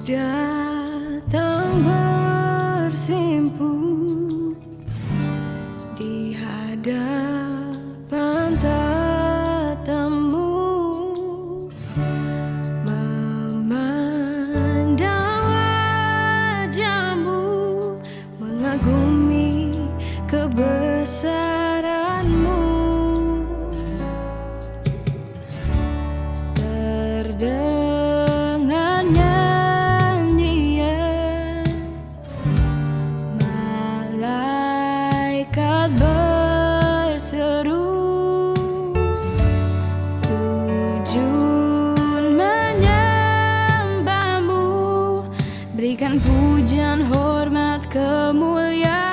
datang bersimpu di hadapan tatamu, memandang wajahmu, mengagumi kebesaranmu. Terdengar nyanyian malaikat berseru, sujud menyembahmu, berikan pujian, hormat, kemuliaan.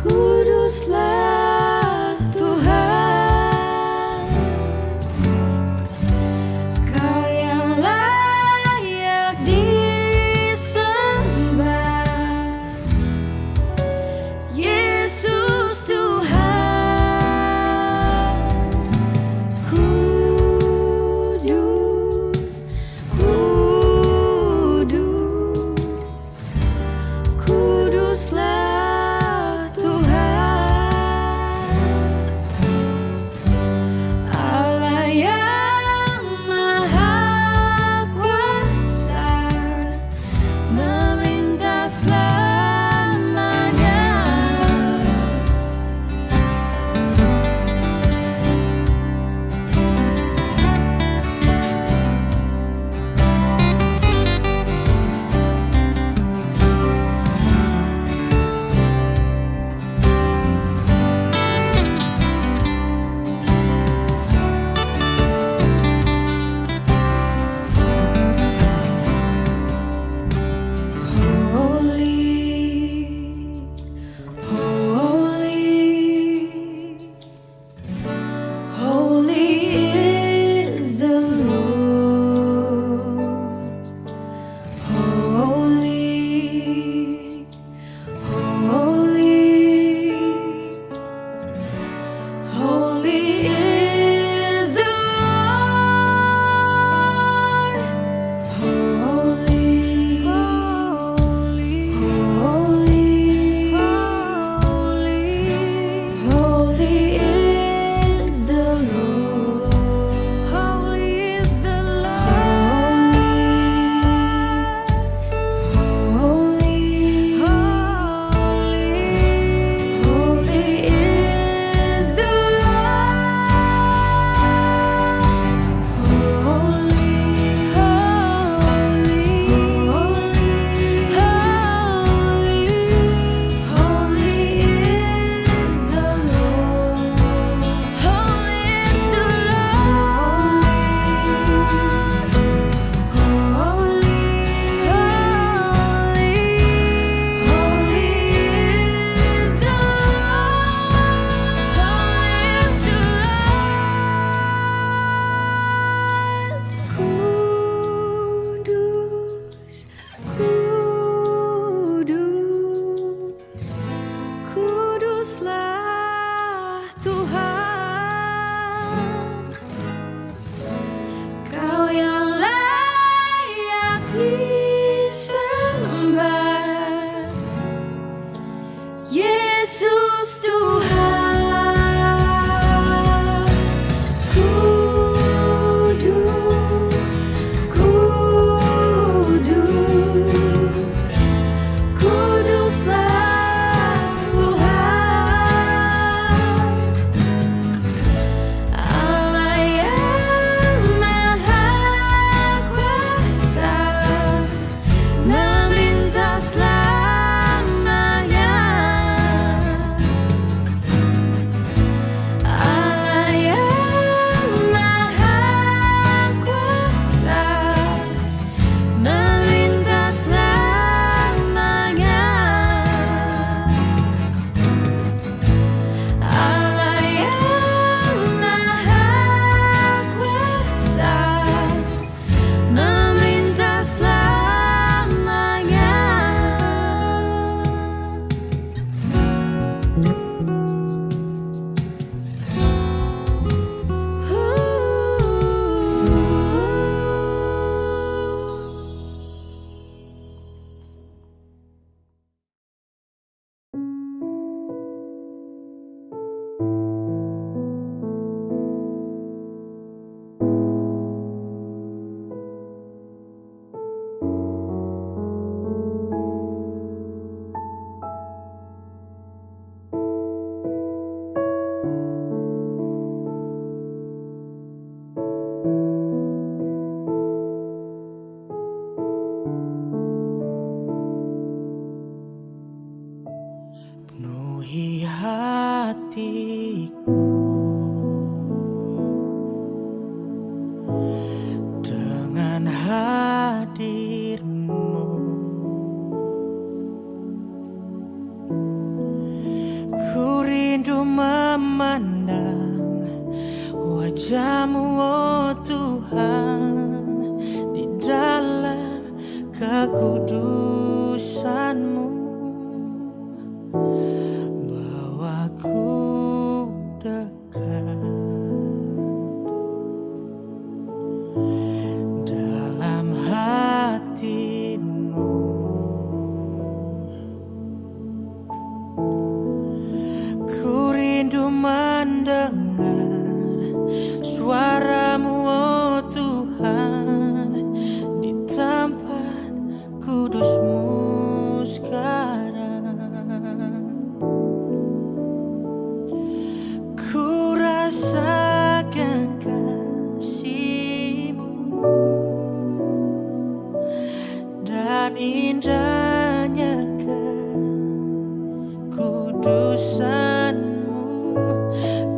Kuduslah Tuhan, Kau yang layak disembah, Yesus Tuhan. Kudus, kudus, kuduslah Kuduslah Tuhan, Kau yang layak disembah, Yesus Tuhan. Kudus, kudus, kuduslah hatiku dengan hadirmu. Ku rindu memandang wajah-Mu, oh Tuhan, di dalam kekudusan-Mu. Bawaku dekat dalam hati-Mu. Ku rindu mendengar suara-Mu, oh Tuhan, di tempat kudus-Mu sekarang. Ku rasakan kasih-Mu dan indahnya kekudusan-Mu,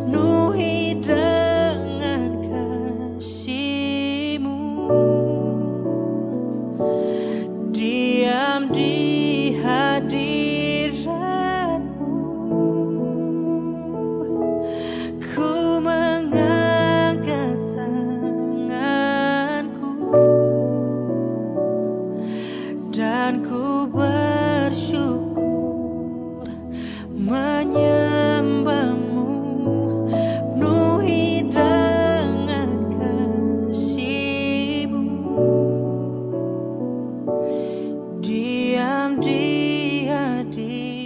penuhi dengan kasih-Mu, diam di hadirat-Mu. Ku mengangkat tanganku dan ku bersyukur menyembah-Mu, penuhi dengan kasih-Mu, diam di hadirat-Mu.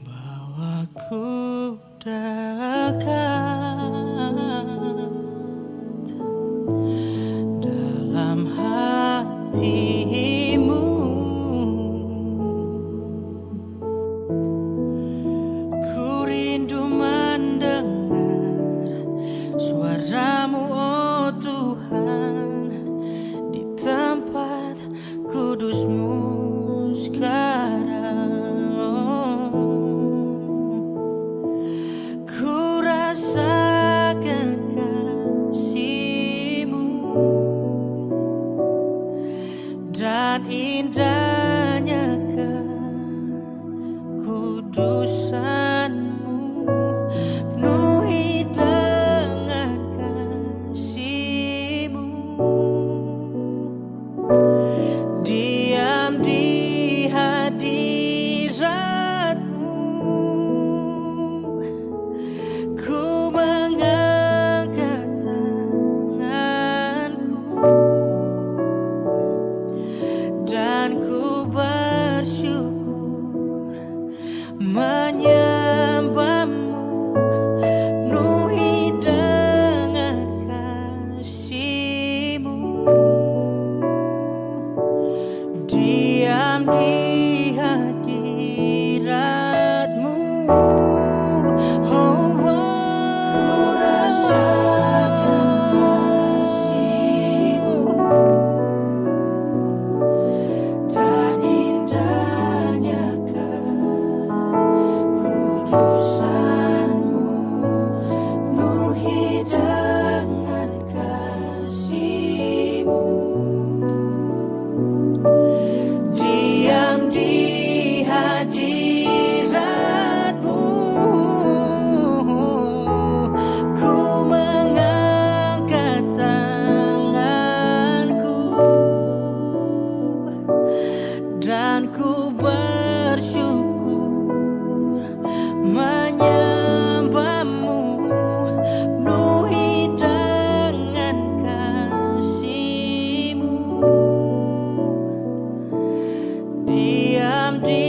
Bawaku dekat dalam hati-Mu. Ku rindu mendengar suara-Mu, oh Tuhan, di tempat kudus-Mu sekarang. Ku rasakan kasih-Mu dan indahnya kekudusan-Mu, penuhi dengan kasih-Mu, diam di hadirat-Mu. Ku mengangkat tanganku dan ku bersyukur menyembah-Mu, penuhi dengan kasih-Mu, diam di hadirat-Mu. Oh, oh. Ku rasakan kasih-Mu dan indahnya kekudusan-Mu, penuhi dengan kasih-Mu, diam di hadirat-Mu. Ku mengangkat tanganku dan ku bersyukur menyembah-Mu, penuhi dengan kasih-Mu, diam di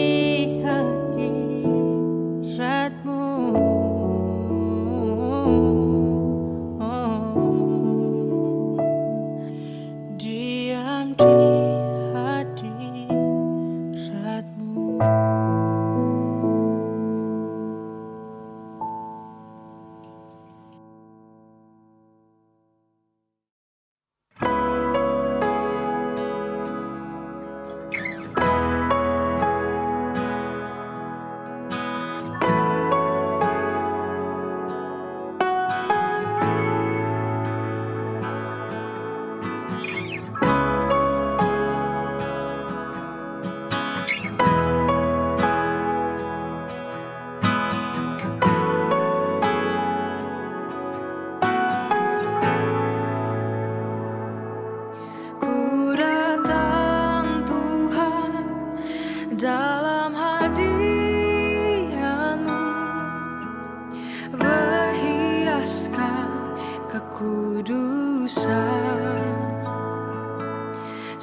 hadirat-Mu. Diam di hadirat-Mu.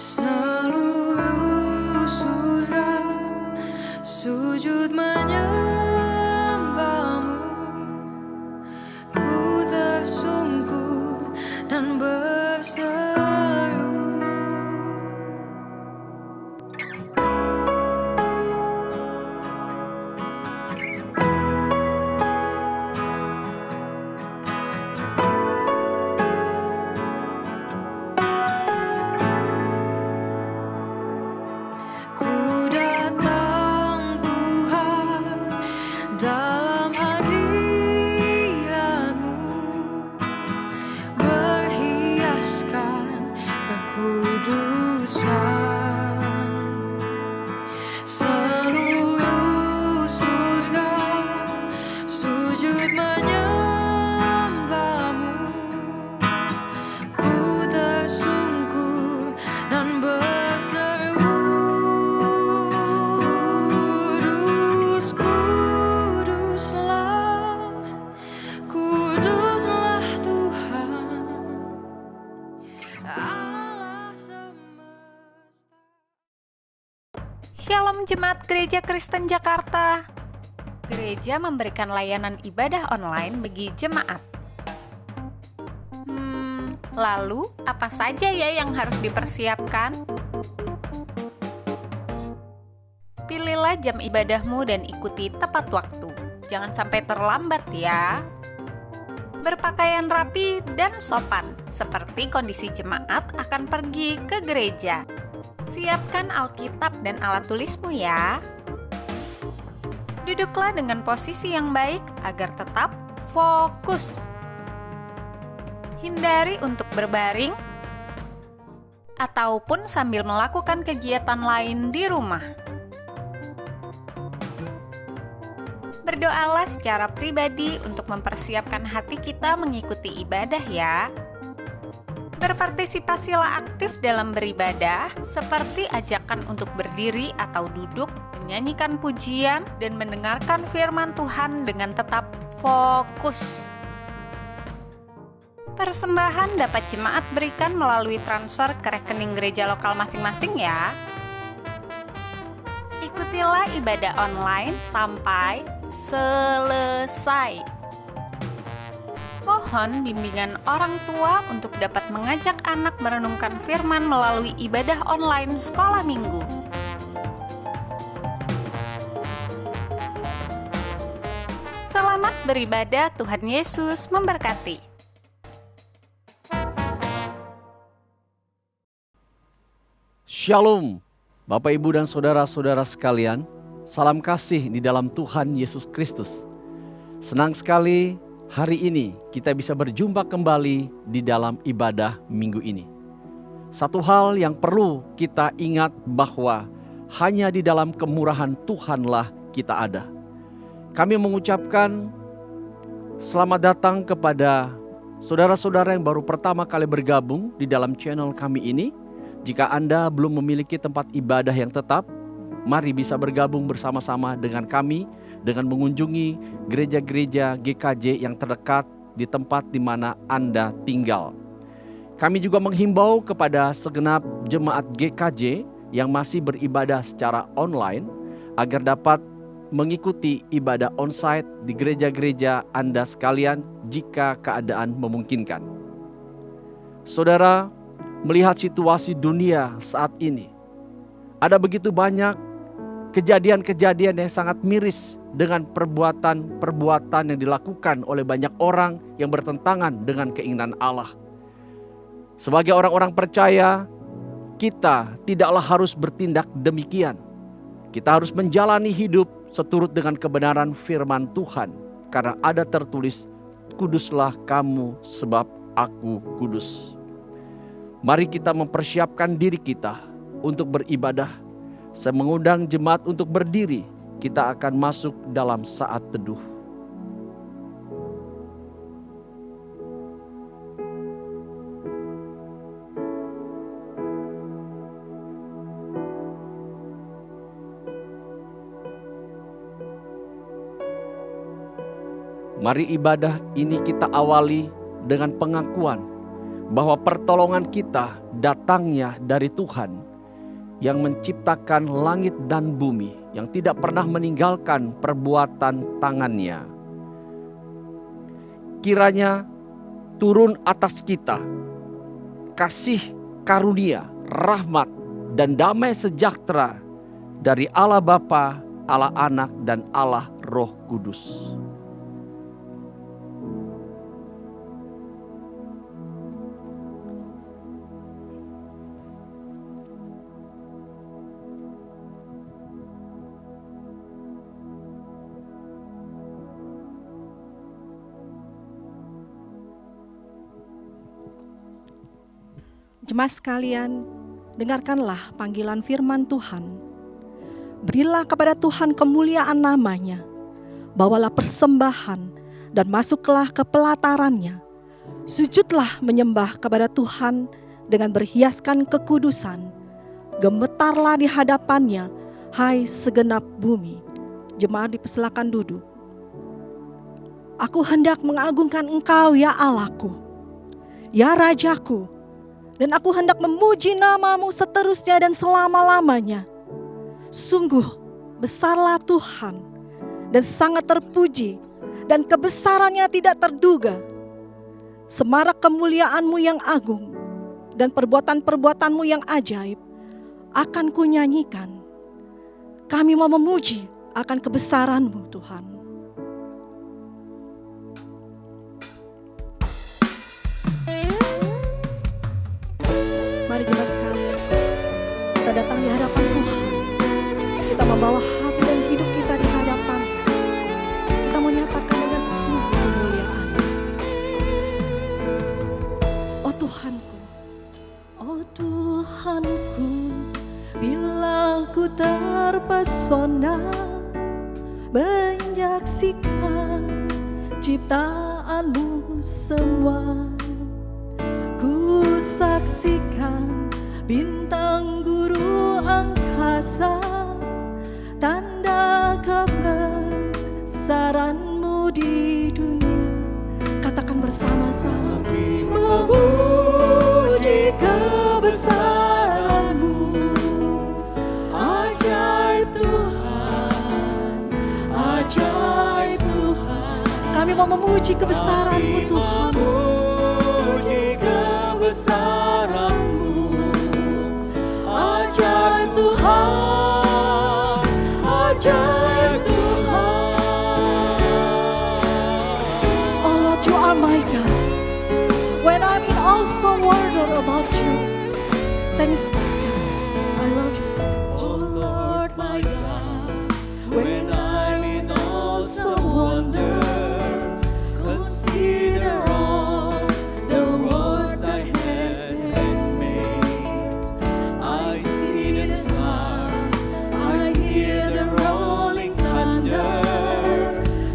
Seluruh surga sujud menyembahmu. Ku tersungkur dan berseru. Ku datang Tuhan dalam hadirat-Mu, berhiaskan kekudusan. Seluruh surga sujud menyembahmu. Ku tersungkur dan berseru. Kudus, kuduslah, kuduslah Tuhan, Allah semesta. Shalom Jemaat Gereja Kristen Jakarta. Gereja memberikan layanan ibadah online bagi jemaat. Lalu apa saja ya yang harus dipersiapkan? Pilihlah jam ibadahmu dan ikuti tepat waktu. Jangan sampai terlambat ya. Berpakaian rapi dan sopan, seperti kondisi jemaat akan pergi ke gereja. Siapkan Alkitab dan alat tulismu ya. Duduklah dengan posisi yang baik agar tetap fokus. Hindari untuk berbaring ataupun sambil melakukan kegiatan lain di rumah. Berdoalah secara pribadi untuk mempersiapkan hati kita mengikuti ibadah ya. Berpartisipasilah aktif dalam beribadah, seperti ajakan untuk berdiri atau duduk, menyanyikan pujian, dan mendengarkan firman Tuhan dengan tetap fokus. Persembahan dapat jemaat berikan melalui transfer ke rekening gereja lokal masing-masing ya. Ikutilah ibadah online sampai selesai. Mohon bimbingan orang tua untuk dapat mengajak anak merenungkan firman melalui ibadah online sekolah minggu. Selamat beribadah, Tuhan Yesus memberkati. Shalom, Bapak, Ibu, dan saudara-saudara sekalian. Salam kasih di dalam Tuhan Yesus Kristus. Senang sekali hari ini kita bisa berjumpa kembali di dalam ibadah minggu ini. Satu hal yang perlu kita ingat bahwa hanya di dalam kemurahan Tuhanlah kita ada. Kami mengucapkan selamat datang kepada saudara-saudara yang baru pertama kali bergabung di dalam channel kami ini. Jika Anda belum memiliki tempat ibadah yang tetap, mari bisa bergabung bersama-sama dengan kami dengan mengunjungi gereja-gereja GKJ yang terdekat di tempat di mana Anda tinggal. Kami juga menghimbau kepada segenap jemaat GKJ yang masih beribadah secara online agar dapat mengikuti ibadah onsite di gereja-gereja Anda sekalian jika keadaan memungkinkan. Saudara, melihat situasi dunia saat ini, ada begitu banyak kejadian-kejadian yang sangat miris dengan perbuatan-perbuatan yang dilakukan oleh banyak orang yang bertentangan dengan keinginan Allah. Sebagai orang-orang percaya, kita tidaklah harus bertindak demikian. Kita harus menjalani hidup seturut dengan kebenaran firman Tuhan, karena ada tertulis, "Kuduslah kamu sebab aku kudus." Mari kita mempersiapkan diri kita untuk beribadah. Saya mengundang jemaat untuk berdiri. Kita akan masuk dalam saat teduh. Mari ibadah ini kita awali dengan pengakuan bahwa pertolongan kita datangnya dari Tuhan yang menciptakan langit dan bumi, yang tidak pernah meninggalkan perbuatan tangannya. Kiranya turun atas kita kasih karunia, rahmat, dan damai sejahtera dari Allah Bapa, Allah Anak, dan Allah Roh Kudus. Jemaat sekalian, dengarkanlah panggilan firman Tuhan. Berilah kepada Tuhan kemuliaan namanya, bawalah persembahan dan masuklah ke pelatarannya. Sujudlah menyembah kepada Tuhan dengan berhiaskan kekudusan. Gemetarlah di hadapannya, hai segenap bumi. Jemaat dipersilakan duduk. Aku hendak mengagungkan Engkau ya Allahku, ya Rajaku, dan aku hendak memuji namamu seterusnya dan selama-lamanya. Sungguh besarlah Tuhan dan sangat terpuji, dan kebesarannya tidak terduga. Semarak kemuliaanmu yang agung dan perbuatan-perbuatanmu yang ajaib akan kunyanyikan. Kami mau memuji akan kebesaranmu Tuhan. Mari jemaat sekalian, kita datang di hadapan Tuhan. Kita membawa hati dan hidup kita di hadapan. Kita menyatakan dengan sungguh kemuliaan. Oh Tuhanku, oh Tuhanku, bila ku terpesona menyaksikan ciptaanmu semua. Ku saksikan bintang guru angkasa, tanda kebesaranmu di dunia. Katakan bersama-sama, memuji kebesaranmu, ajaib Tuhan, ajaib Tuhan. Kami mau memuji kebesaranmu Tuhan. Kebesaranmu, ajaib Tuhan, ajaib Tuhan. Oh Lord, you are my God. When I'm in awesome wonder about you, thanks God, I love you so much. Oh Lord, my God, when I'm in awesome wonder, consider all the worlds thy hand has made. I see the stars, I hear the rolling thunder,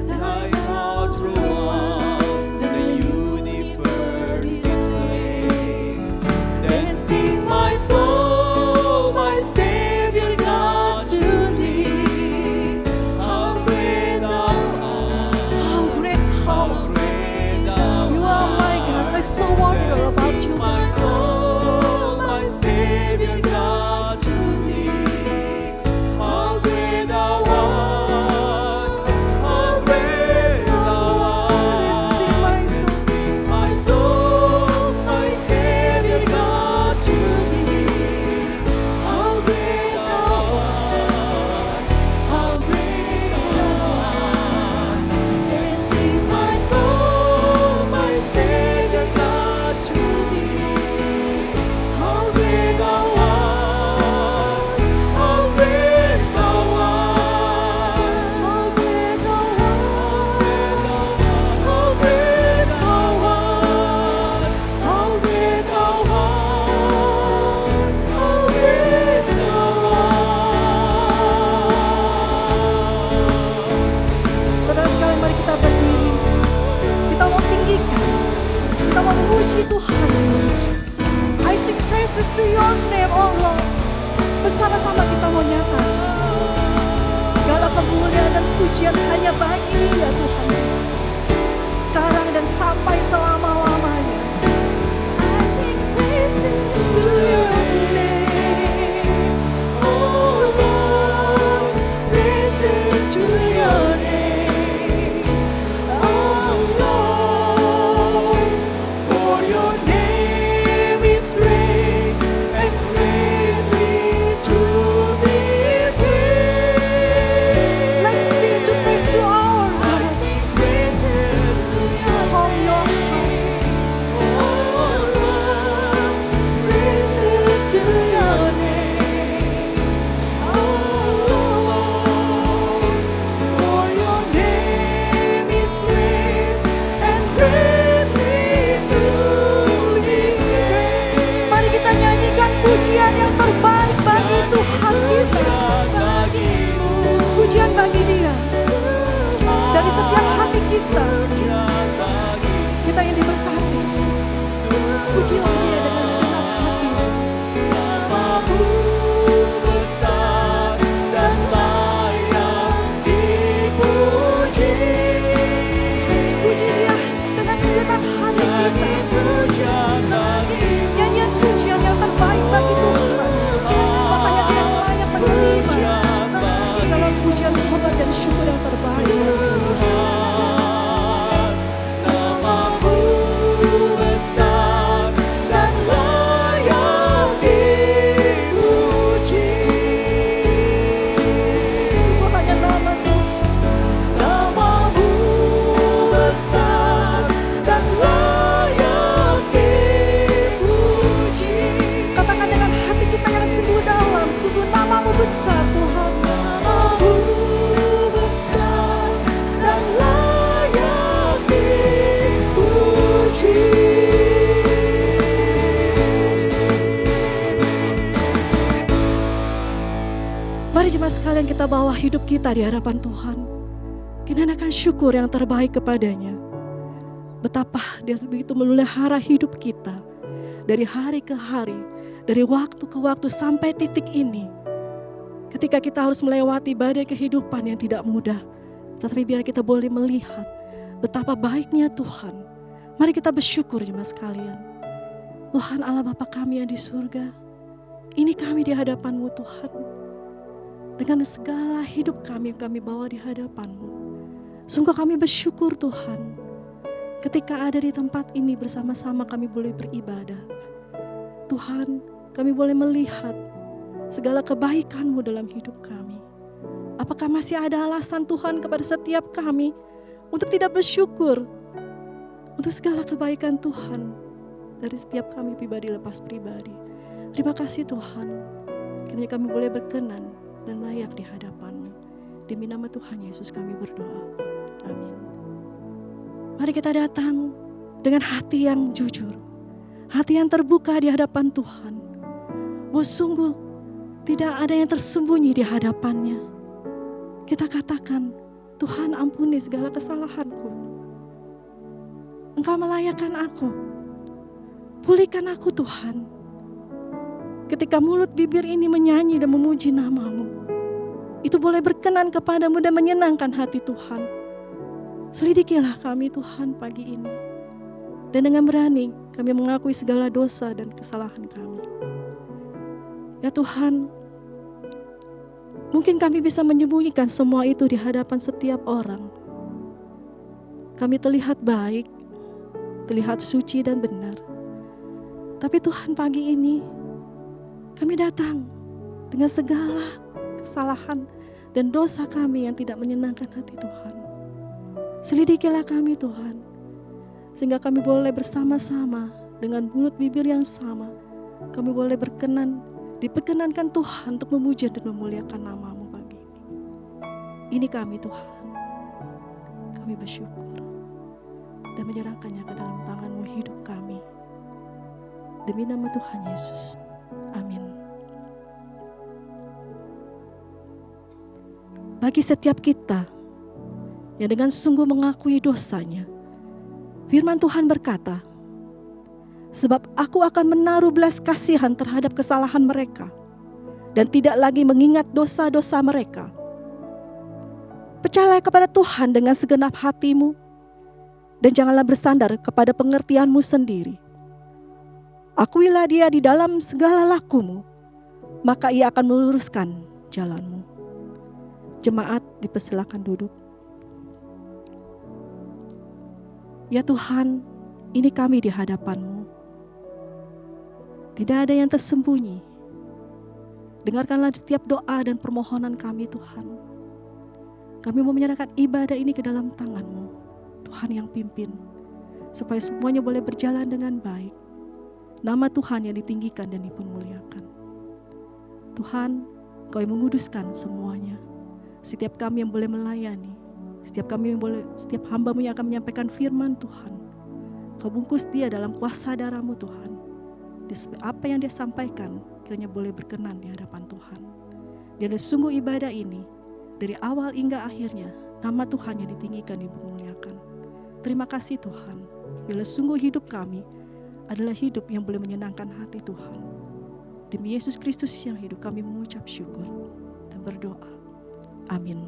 thy power throughout the universe displays. Then sings my soul, my Savior God, to thee. How great thou art, how great thou art. You are my God, I so wonder about you. My soul, my Savior God, to thee. How great thou art, how great thou art. Sings my soul, my Savior God, to thee. How great thou art, how great thou art. Then sings my soul, my Savior God, to thee. How great thou art, how great thou art, how great thou art, how great thou art, how great thou art, how great thou art. Saudara sekalian, mari kita berdiri. Kita mau tinggikan, kita mau memuji Tuhan. I sing praises to your name, oh Lord. Bersama-sama kita mau nyatakan segala kemuliaan dan pujian hanya bagi Dia Tuhan, sekarang dan sampai selama-lamanya. I pujian yang terbaik bagi Tuhan kita. Pujian bagi Dia. Dari setiap hati kita yang diberkati. Pujilah Dia dengan segenap hati. Namamu besar dan layak dipuji. Puji Dia dengan segenap hati kita. Nyanyian pujian yang terbaik bagi Tuhan. Sebab hanya Dia yang layak menerima segala pujian, hormat dan syukur yang terbaik. Namamu besar dan layak dipuji. Sungguh hanya nama Tuhan. Namamu besar dan layak dipuji. Katakan dengan hati kita yang sungguh dalam, sungguh nama-Mu besar Tuhan. Namamu besar dan layak dipuji. Mari jemaat sekalian kita bawa hidup kita di hadapan Tuhan. Kita syukur yang terbaik kepadanya. Betapa Dia begitu memelihara hidup kita. Dari hari ke hari, dari waktu ke waktu sampai titik ini. Ketika kita harus melewati badai kehidupan yang tidak mudah. Tetapi biar kita boleh melihat betapa baiknya Tuhan. Mari kita bersyukur jemaat sekalian. Tuhan Allah Bapa kami yang di surga. Ini kami di hadapan-Mu Tuhan. Dengan segala hidup kami bawa di hadapan-Mu. Sungguh kami bersyukur Tuhan. Ketika ada di tempat ini bersama-sama kami boleh beribadah. Tuhan, kami boleh melihat segala kebaikan-Mu dalam hidup kami. Apakah masih ada alasan Tuhan kepada setiap kami untuk tidak bersyukur untuk segala kebaikan Tuhan dari setiap kami pribadi lepas pribadi. Terima kasih Tuhan, kiranya kami boleh berkenan dan layak di hadapan-Mu. Demi nama Tuhan Yesus kami berdoa. Amin. Mari kita datang dengan hati yang jujur, hati yang terbuka di hadapan Tuhan. Bahwa sungguh tidak ada yang tersembunyi di hadapannya. Kita katakan, Tuhan ampuni segala kesalahanku. Engkau melayakkan aku. Pulihkan aku Tuhan. Ketika mulut bibir ini menyanyi dan memuji nama-Mu, itu boleh berkenan kepadamu dan menyenangkan hati Tuhan. Selidikilah kami Tuhan pagi ini. Dan dengan berani kami mengakui segala dosa dan kesalahan kami. Ya Tuhan, mungkin kami bisa menyembunyikan semua itu di hadapan setiap orang. Kami terlihat baik, terlihat suci dan benar. Tapi Tuhan pagi ini, kami datang dengan segala kesalahan dan dosa kami yang tidak menyenangkan hati Tuhan. Selidikilah kami Tuhan, sehingga kami boleh bersama-sama dengan mulut bibir yang sama. Kami boleh diperkenankan Tuhan untuk memuji dan memuliakan nama-Mu pagi ini. Ini kami Tuhan, kami bersyukur dan menyerahkannya ke dalam tangan-Mu hidup kami. Demi nama Tuhan Yesus, amin. Bagi setiap kita yang dengan sungguh mengakui dosanya, firman Tuhan berkata, sebab aku akan menaruh belas kasihan terhadap kesalahan mereka dan tidak lagi mengingat dosa-dosa mereka. Percayalah kepada Tuhan dengan segenap hatimu dan janganlah bersandar kepada pengertianmu sendiri. Akuilah Dia di dalam segala lakumu, maka Ia akan meluruskan jalanmu. Jemaat dipersilakan duduk. Ya Tuhan, ini kami di hadapan-Mu. Tidak ada yang tersembunyi. Dengarkanlah setiap doa dan permohonan kami Tuhan. Kami mau menyerahkan ibadah ini ke dalam tangan-Mu. Tuhan yang pimpin. Supaya semuanya boleh berjalan dengan baik. Nama Tuhan yang ditinggikan dan dipermuliakan. Tuhan, Kau yang menguduskan semuanya. Setiap kami yang boleh melayani. Setiap hamba-Mu yang akan menyampaikan firman Tuhan. Kau bungkus dia dalam kuasa darah-Mu Tuhan. Apa yang dia sampaikan kiranya boleh berkenan di hadapan Tuhan. Dan sungguh ibadah ini dari awal hingga akhirnya nama Tuhan yang ditinggikan dan dimuliakan. Terima kasih Tuhan, bila sungguh hidup kami adalah hidup yang boleh menyenangkan hati Tuhan. Demi Yesus Kristus yang hidup, kami mengucap syukur dan berdoa. Amin.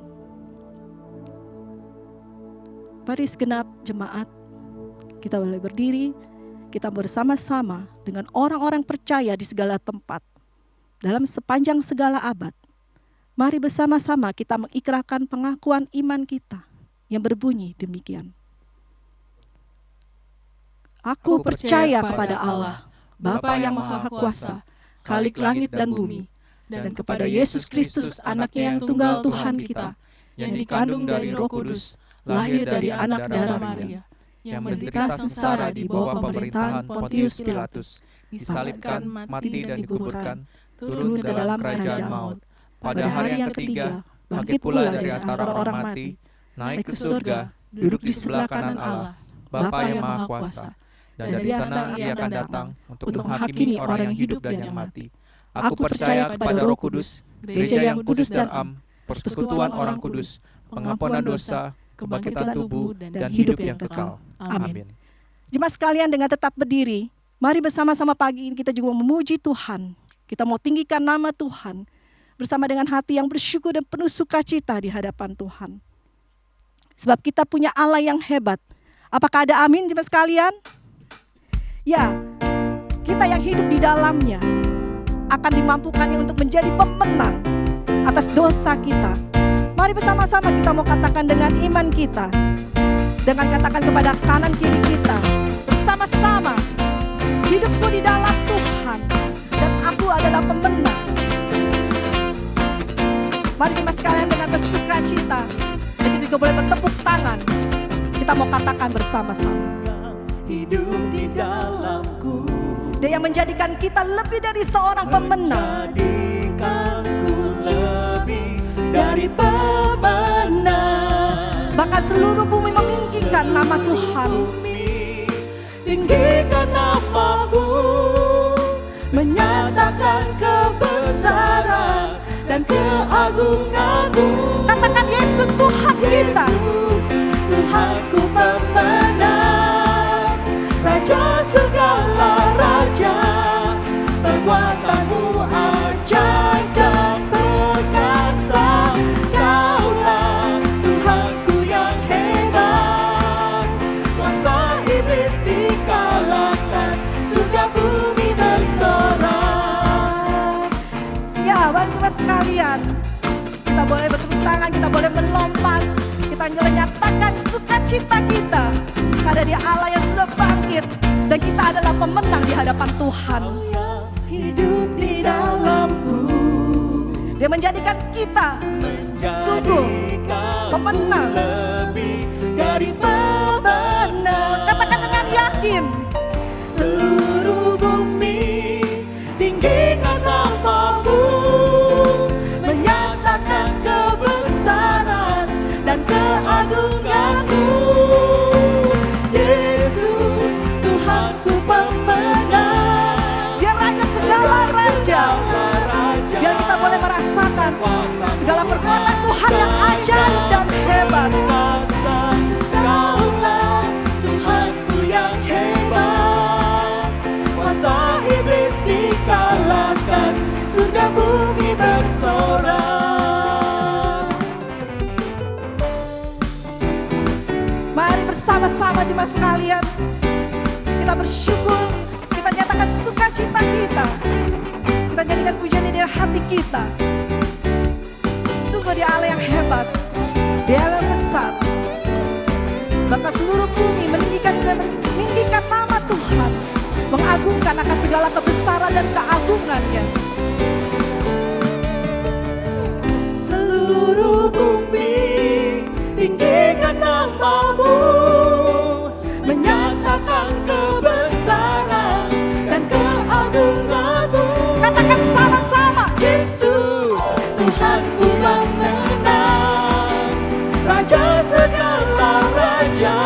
Mari segenap jemaat, kita boleh berdiri, kita bersama-sama dengan orang-orang percaya di segala tempat, dalam sepanjang segala abad. Mari bersama-sama kita mengikrarkan pengakuan iman kita yang berbunyi demikian. Aku percaya kepada Allah, Bapa yang Maha Kuasa, Khalik langit dan bumi, dan kepada Yesus Kristus, Anaknya yang tunggal Tuhan kita, yang dikandung dari Roh Kudus, lahir dari anak darah Maria, yang menderita sengsara di bawah pemerintahan Pontius Pilatus, disalibkan, mati dan dikuburkan, turun ke dalam kerajaan maut. Pada hari yang ketiga, bangkit pula dari antara orang mati, naik ke surga, duduk di sebelah kanan Allah, Bapa yang Maha Kuasa. Dan dari sana Ia akan datang untuk menghakimi orang yang hidup dan yang mati. Aku percaya kepada Roh Kudus, gereja yang kudus dan am, persekutuan orang kudus, pengampunan dosa, kebangkitan tubuh, dan hidup yang kekal. Amin. Jemaat sekalian, dengan tetap berdiri, mari bersama-sama pagi ini kita juga memuji Tuhan. Kita mau tinggikan nama Tuhan bersama dengan hati yang bersyukur dan penuh sukacita di hadapan Tuhan. Sebab kita punya Allah yang hebat. Apakah ada amin jemaat sekalian? Ya, kita yang hidup di dalamnya akan dimampukannya untuk menjadi pemenang atas dosa kita. Mari bersama-sama kita mau katakan dengan iman kita, dengan katakan kepada kanan kiri kita, bersama-sama, hidupku di dalam Tuhan dan aku adalah pemenang. Mari kita sekalian dengan bersukacita, dan kita juga boleh bertepuk tangan. Kita mau katakan bersama-sama. Hidup di dalamku, Dia yang menjadikan kita lebih dari seorang pemenang. menjadikanku lebih dari pemenang. Bahkan seluruh bumi meninggikan nama Tuhan. Bumi tinggikan nama-Mu, menyatakan kebesaran dan keagungan-Mu. Katakan Yesus Tuhan kita. Yesus Tuhanku pemenang, Raja segala raja, perbuatan-Mu ajaib dan perkasa. Kaulah Tuhanku yang hebat, kuasa iblis dikalahkan, surga bumi bersorak. Ya, jemaat sekalian, kita boleh bertepuk tangan, kita boleh melompat, kita menyatakan sukacita kita karena Dia Allah yang sudah bangkit dan kita adalah pemenang di hadapan Tuhan. Yang hidup di dalamku, Dia menjadikan kita sungguh menjadikan pemenang. lebih dari pemenang. Katakan dengan yakin. Seluruh bumi tinggikan nama-Mu, menyatakan kebesaran dan keagungan-Mu. Yesus Tuhanku pemenang, Dia Raja segala raja. Biar kita boleh merasakan segala perbuatan Tuhan yang ajaib dan hebat. Kuasa, Kaulah Tuhanku yang hebat, kuasa iblis dikalahkan, surga bumi bersorak. Mari bersama-sama jemaat sekalian, kita bersyukur, kita nyatakan sukacita kita, kita jadikan pujian di dalam hati kita. Sungguh Dia Allah yang hebat, Dia Allah yang besar. Maka seluruh bumi meninggikan nama Tuhan, mengagungkan akan segala kebesaran dan keagungannya. Seluruh bumi tinggikan nama-Mu, menyatakan kebesaran dan keagungan-Mu. Katakan sama-sama, Yesus Tuhanku pemenang, Raja segala raja,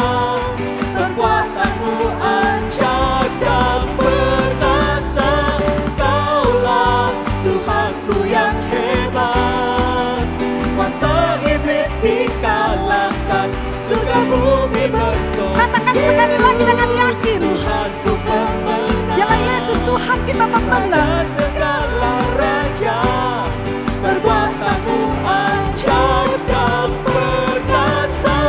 perbuatan-Mu ajaib dan perkasa. Kaulah kita memenang. Raja segala raja, perbuatanmu ajaib dan perkasa.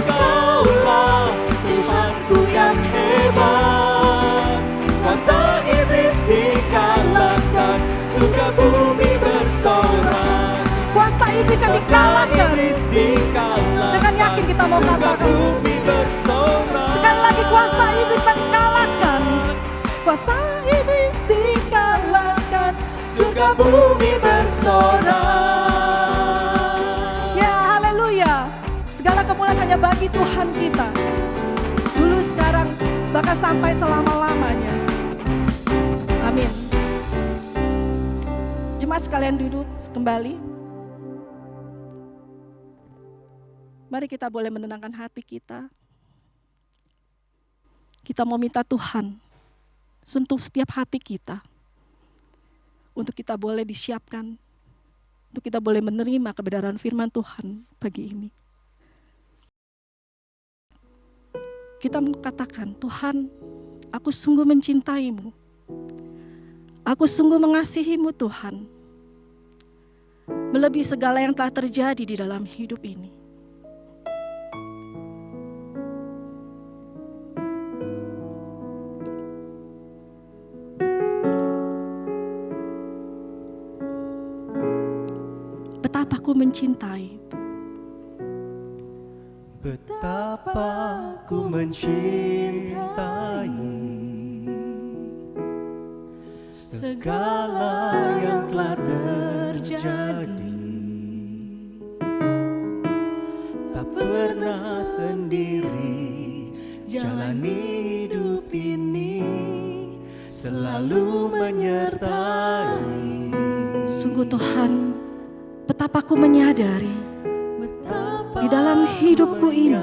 Kaulah Tuhanku yang hebat, kuasa iblis dikalahkan, surga bumi bersorak. Kuasa iblis yang dikalahkan. Dengan yakin kita mau katakan, sekali lagi kuasa iblis yang dikalahkan. Kuasa iblis dikalahkan, surga bumi bersorak. ya haleluya. Segala kemuliaan hanya bagi Tuhan kita, dulu, sekarang, bahkan sampai selama-lamanya. Amin. Jemaat sekalian duduk kembali. Mari kita boleh menenangkan hati kita. Kita mau minta Tuhan sentuh setiap hati kita, untuk kita boleh disiapkan, untuk kita boleh menerima kebenaran firman Tuhan pagi ini. Kita mau katakan, Tuhan, aku sungguh mencintaimu. Aku sungguh mengasihimu Tuhan, melebihi segala yang telah terjadi di dalam hidup ini. Betapa aku mencintai. Betapa ku mencintai segala yang telah terjadi. Tak pernah sendiri jalani hidup ini, selalu menyertai. Sungguh Tuhan, betapa aku menyadari di dalam hidupku ini.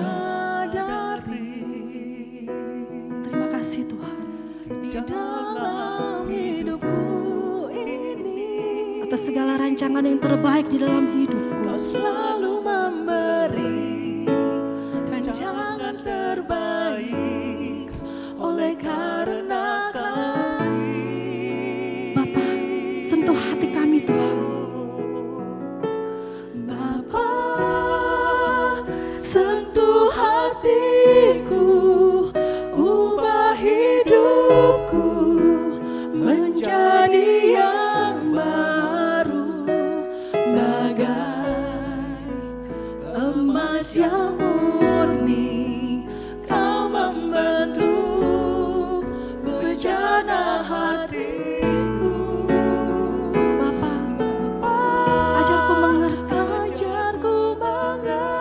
Terima kasih Tuhan. Di dalam hidupku ini, Atas segala rancangan yang terbaik di dalam hidupku. Kau selalu memberi rancangan terbaik oleh karena kasih. Bapa, sentuh hati kami Tuhan. Bapa, sentuh hatiku, ubah hidupku menjadi yang baru, bagai emas yang murni. Kau membentuk bejana hatiku. Bapa, ajarku mengerti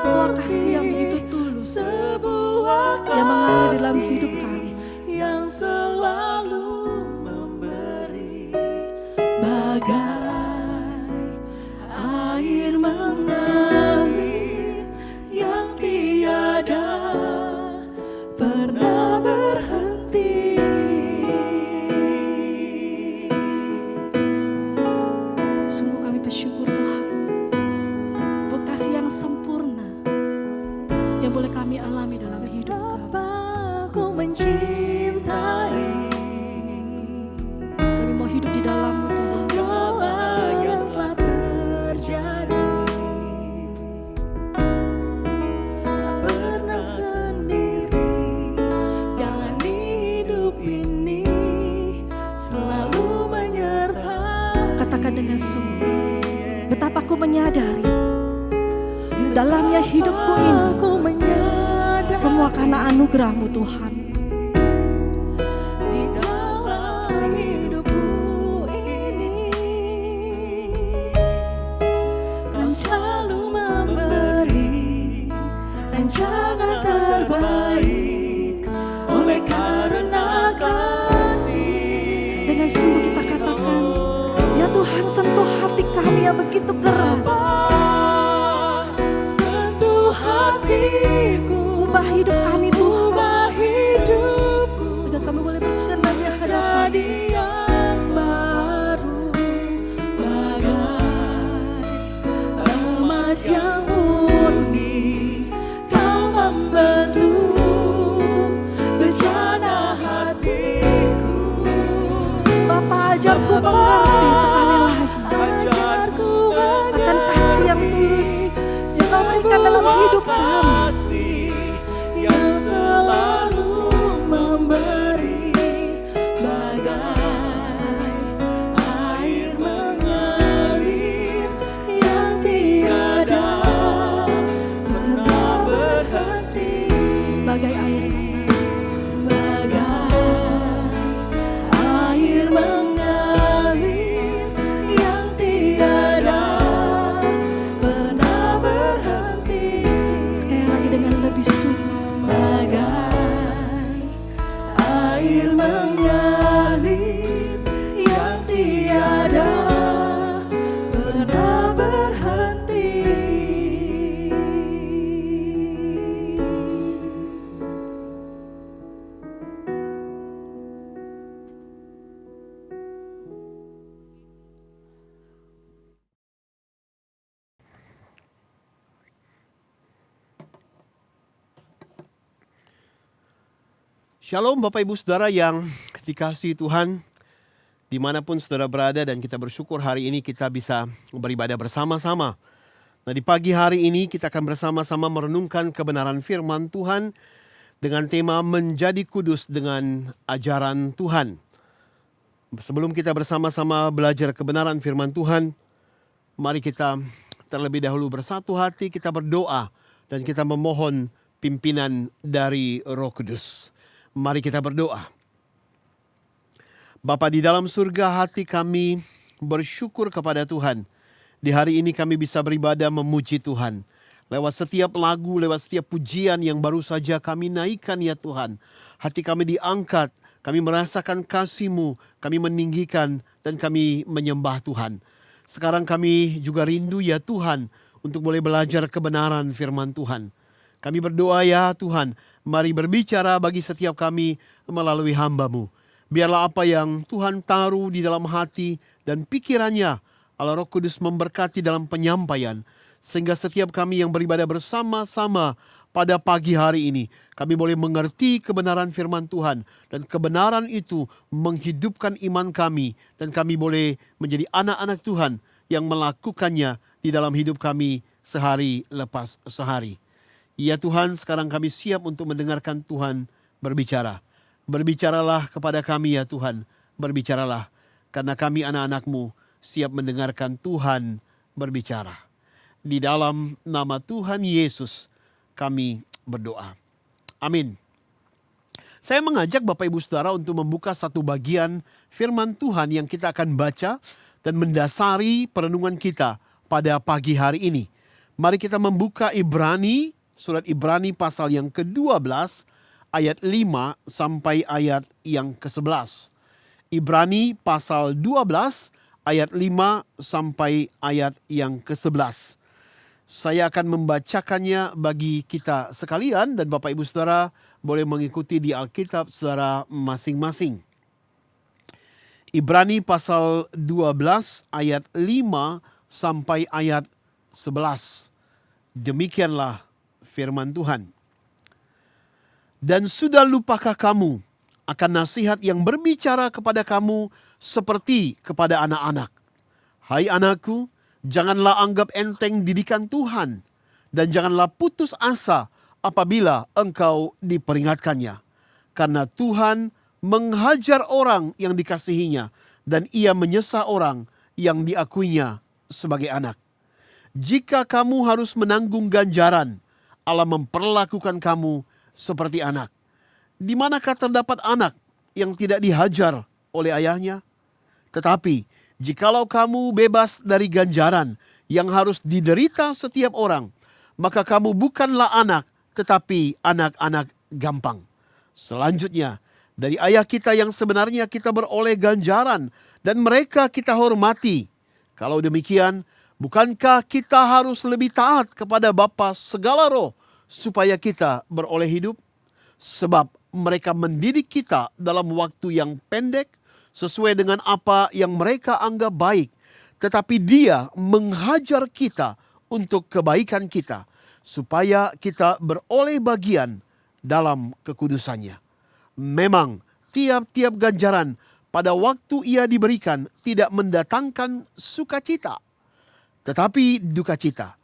sebuah kasih yang begitu tulus Sebuah yang mengalir dalam kasih hidup kami. yang selalu memberi, bagai air mengalir yang tiada pernah berhenti. Sungguh kami bersyukur Tuhan buat kasih yang sempurna yang boleh kami alami dalam hidup kami. Aku mencintai Kami mau hidup di dalam-Mu Tuhan. segala yang telah terjadi. Tak pernah sendiri jalani hidup ini, selalu menyertai. Katakan dengan sungguh, betapa aku menyadari di dalamnya hidupku ini Aku menyadari semua karena anugerah-Mu Tuhan. di dalam hidupku ini, Kau selalu memberi rancangan terbaik oleh karena kasih. Dengan sungguh kita katakan, ya Tuhan, sentuh hati kami yang begitu keras. Sentuh hatiku, Ubah hidup kami Tuhan, ubah hidupku agar kami boleh berkenan di hadapan jadi yang baru, bagai emas yang murni. Kau membentuk bejana hatiku. Bapa. Shalom Bapak Ibu Saudara yang dikasihi Tuhan, dimanapun saudara berada, dan kita bersyukur hari ini kita bisa beribadah bersama-sama. Nah, di pagi hari ini kita akan bersama-sama merenungkan kebenaran firman Tuhan dengan tema menjadi kudus dengan ajaran Tuhan. Sebelum kita bersama-sama belajar kebenaran firman Tuhan, mari kita terlebih dahulu bersatu hati, kita berdoa dan kita memohon pimpinan dari Roh Kudus. Mari kita berdoa. Bapa di dalam surga, hati kami bersyukur kepada Tuhan. Di hari ini kami bisa beribadah memuji Tuhan. Lewat setiap lagu, lewat setiap pujian yang baru saja kami naikkan ya Tuhan. Hati kami diangkat, kami merasakan kasih-Mu, kami meninggikan dan kami menyembah Tuhan. Sekarang kami juga rindu ya Tuhan untuk boleh belajar kebenaran firman Tuhan. Kami berdoa ya Tuhan, mari berbicara bagi setiap kami melalui hamba-Mu. Biarlah apa yang Tuhan taruh di dalam hati dan pikirannya, Allah Roh Kudus memberkati dalam penyampaian. Sehingga setiap kami yang beribadah bersama-sama pada pagi hari ini, kami boleh mengerti kebenaran firman Tuhan. Dan kebenaran itu menghidupkan iman kami. Dan kami boleh menjadi anak-anak Tuhan yang melakukannya di dalam hidup kami sehari lepas sehari. Ya Tuhan, sekarang kami siap untuk mendengarkan Tuhan berbicara. Berbicaralah kepada kami ya Tuhan, berbicaralah. Karena kami anak-anak-Mu siap mendengarkan Tuhan berbicara. Di dalam nama Tuhan Yesus kami berdoa. Amin. Saya mengajak Bapak Ibu Saudara untuk membuka satu bagian firman Tuhan yang kita akan baca dan mendasari perenungan kita pada pagi hari ini. Mari kita membuka Ibrani, surat Ibrani pasal yang ke-12 ayat 5 sampai ayat yang ke-11. Ibrani pasal 12 ayat 5 sampai ayat yang ke-11. Saya akan membacakannya bagi kita sekalian dan Bapak Ibu Saudara boleh mengikuti di Alkitab saudara masing-masing. Ibrani pasal 12 ayat 5 sampai ayat 11. Demikianlah firman Tuhan. Dan sudah lupakah kamu akan nasihat yang berbicara kepada kamu seperti kepada anak-anak? Hai anakku, janganlah anggap enteng didikan Tuhan, dan janganlah putus asa apabila engkau diperingatkannya. Karena Tuhan menghajar orang yang dikasihinya, dan ia menyesa orang yang diakuinya sebagai anak. Jika kamu harus menanggung ganjaran, Allah memperlakukan kamu seperti anak. Di manakah terdapat anak yang tidak dihajar oleh ayahnya? Tetapi jikalau kamu bebas dari ganjaran yang harus diderita setiap orang, maka kamu bukanlah anak, tetapi anak-anak gampang. Selanjutnya, dari ayah kita yang sebenarnya kita beroleh ganjaran, dan mereka kita hormati. Kalau demikian, bukankah kita harus lebih taat kepada Bapa segala roh, supaya kita beroleh hidup? Sebab mereka mendidik kita dalam waktu yang pendek, sesuai dengan apa yang mereka anggap baik. Tetapi Dia menghajar kita untuk kebaikan kita, supaya kita beroleh bagian dalam kekudusannya. Memang tiap-tiap ganjaran pada waktu ia diberikan tidak mendatangkan sukacita, tetapi duka cita.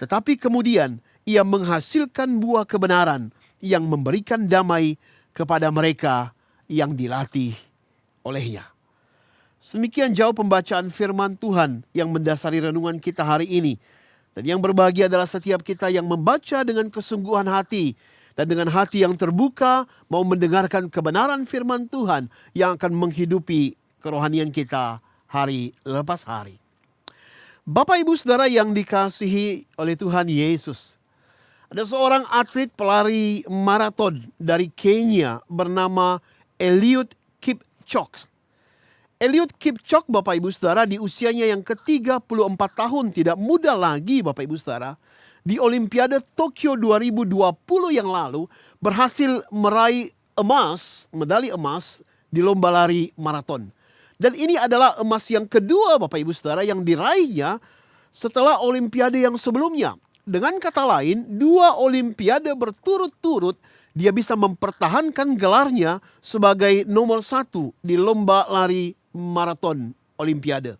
Tetapi kemudian ia menghasilkan buah kebenaran yang memberikan damai kepada mereka yang dilatih olehnya. Demikian jauh pembacaan firman Tuhan yang mendasari renungan kita hari ini. Dan yang berbahagia adalah setiap kita yang membaca dengan kesungguhan hati dan dengan hati yang terbuka mau mendengarkan kebenaran firman Tuhan yang akan menghidupi kerohanian kita hari lepas hari. Bapak Ibu Saudara yang dikasihi oleh Tuhan Yesus, ada seorang atlet pelari maraton dari Kenya bernama Eliud Kipchoge. Eliud Kipchoge, Bapak Ibu Saudara, di usianya yang ke-34 tahun, tidak muda lagi Bapak Ibu Saudara, di Olimpiade Tokyo 2020 yang lalu berhasil meraih medali emas di lomba lari maraton. Dan ini adalah emas yang kedua Bapak Ibu Saudara yang diraihnya setelah Olimpiade yang sebelumnya. Dengan kata lain, 2 Olimpiade berturut-turut dia bisa mempertahankan gelarnya sebagai nomor 1 di lomba lari maraton Olimpiade.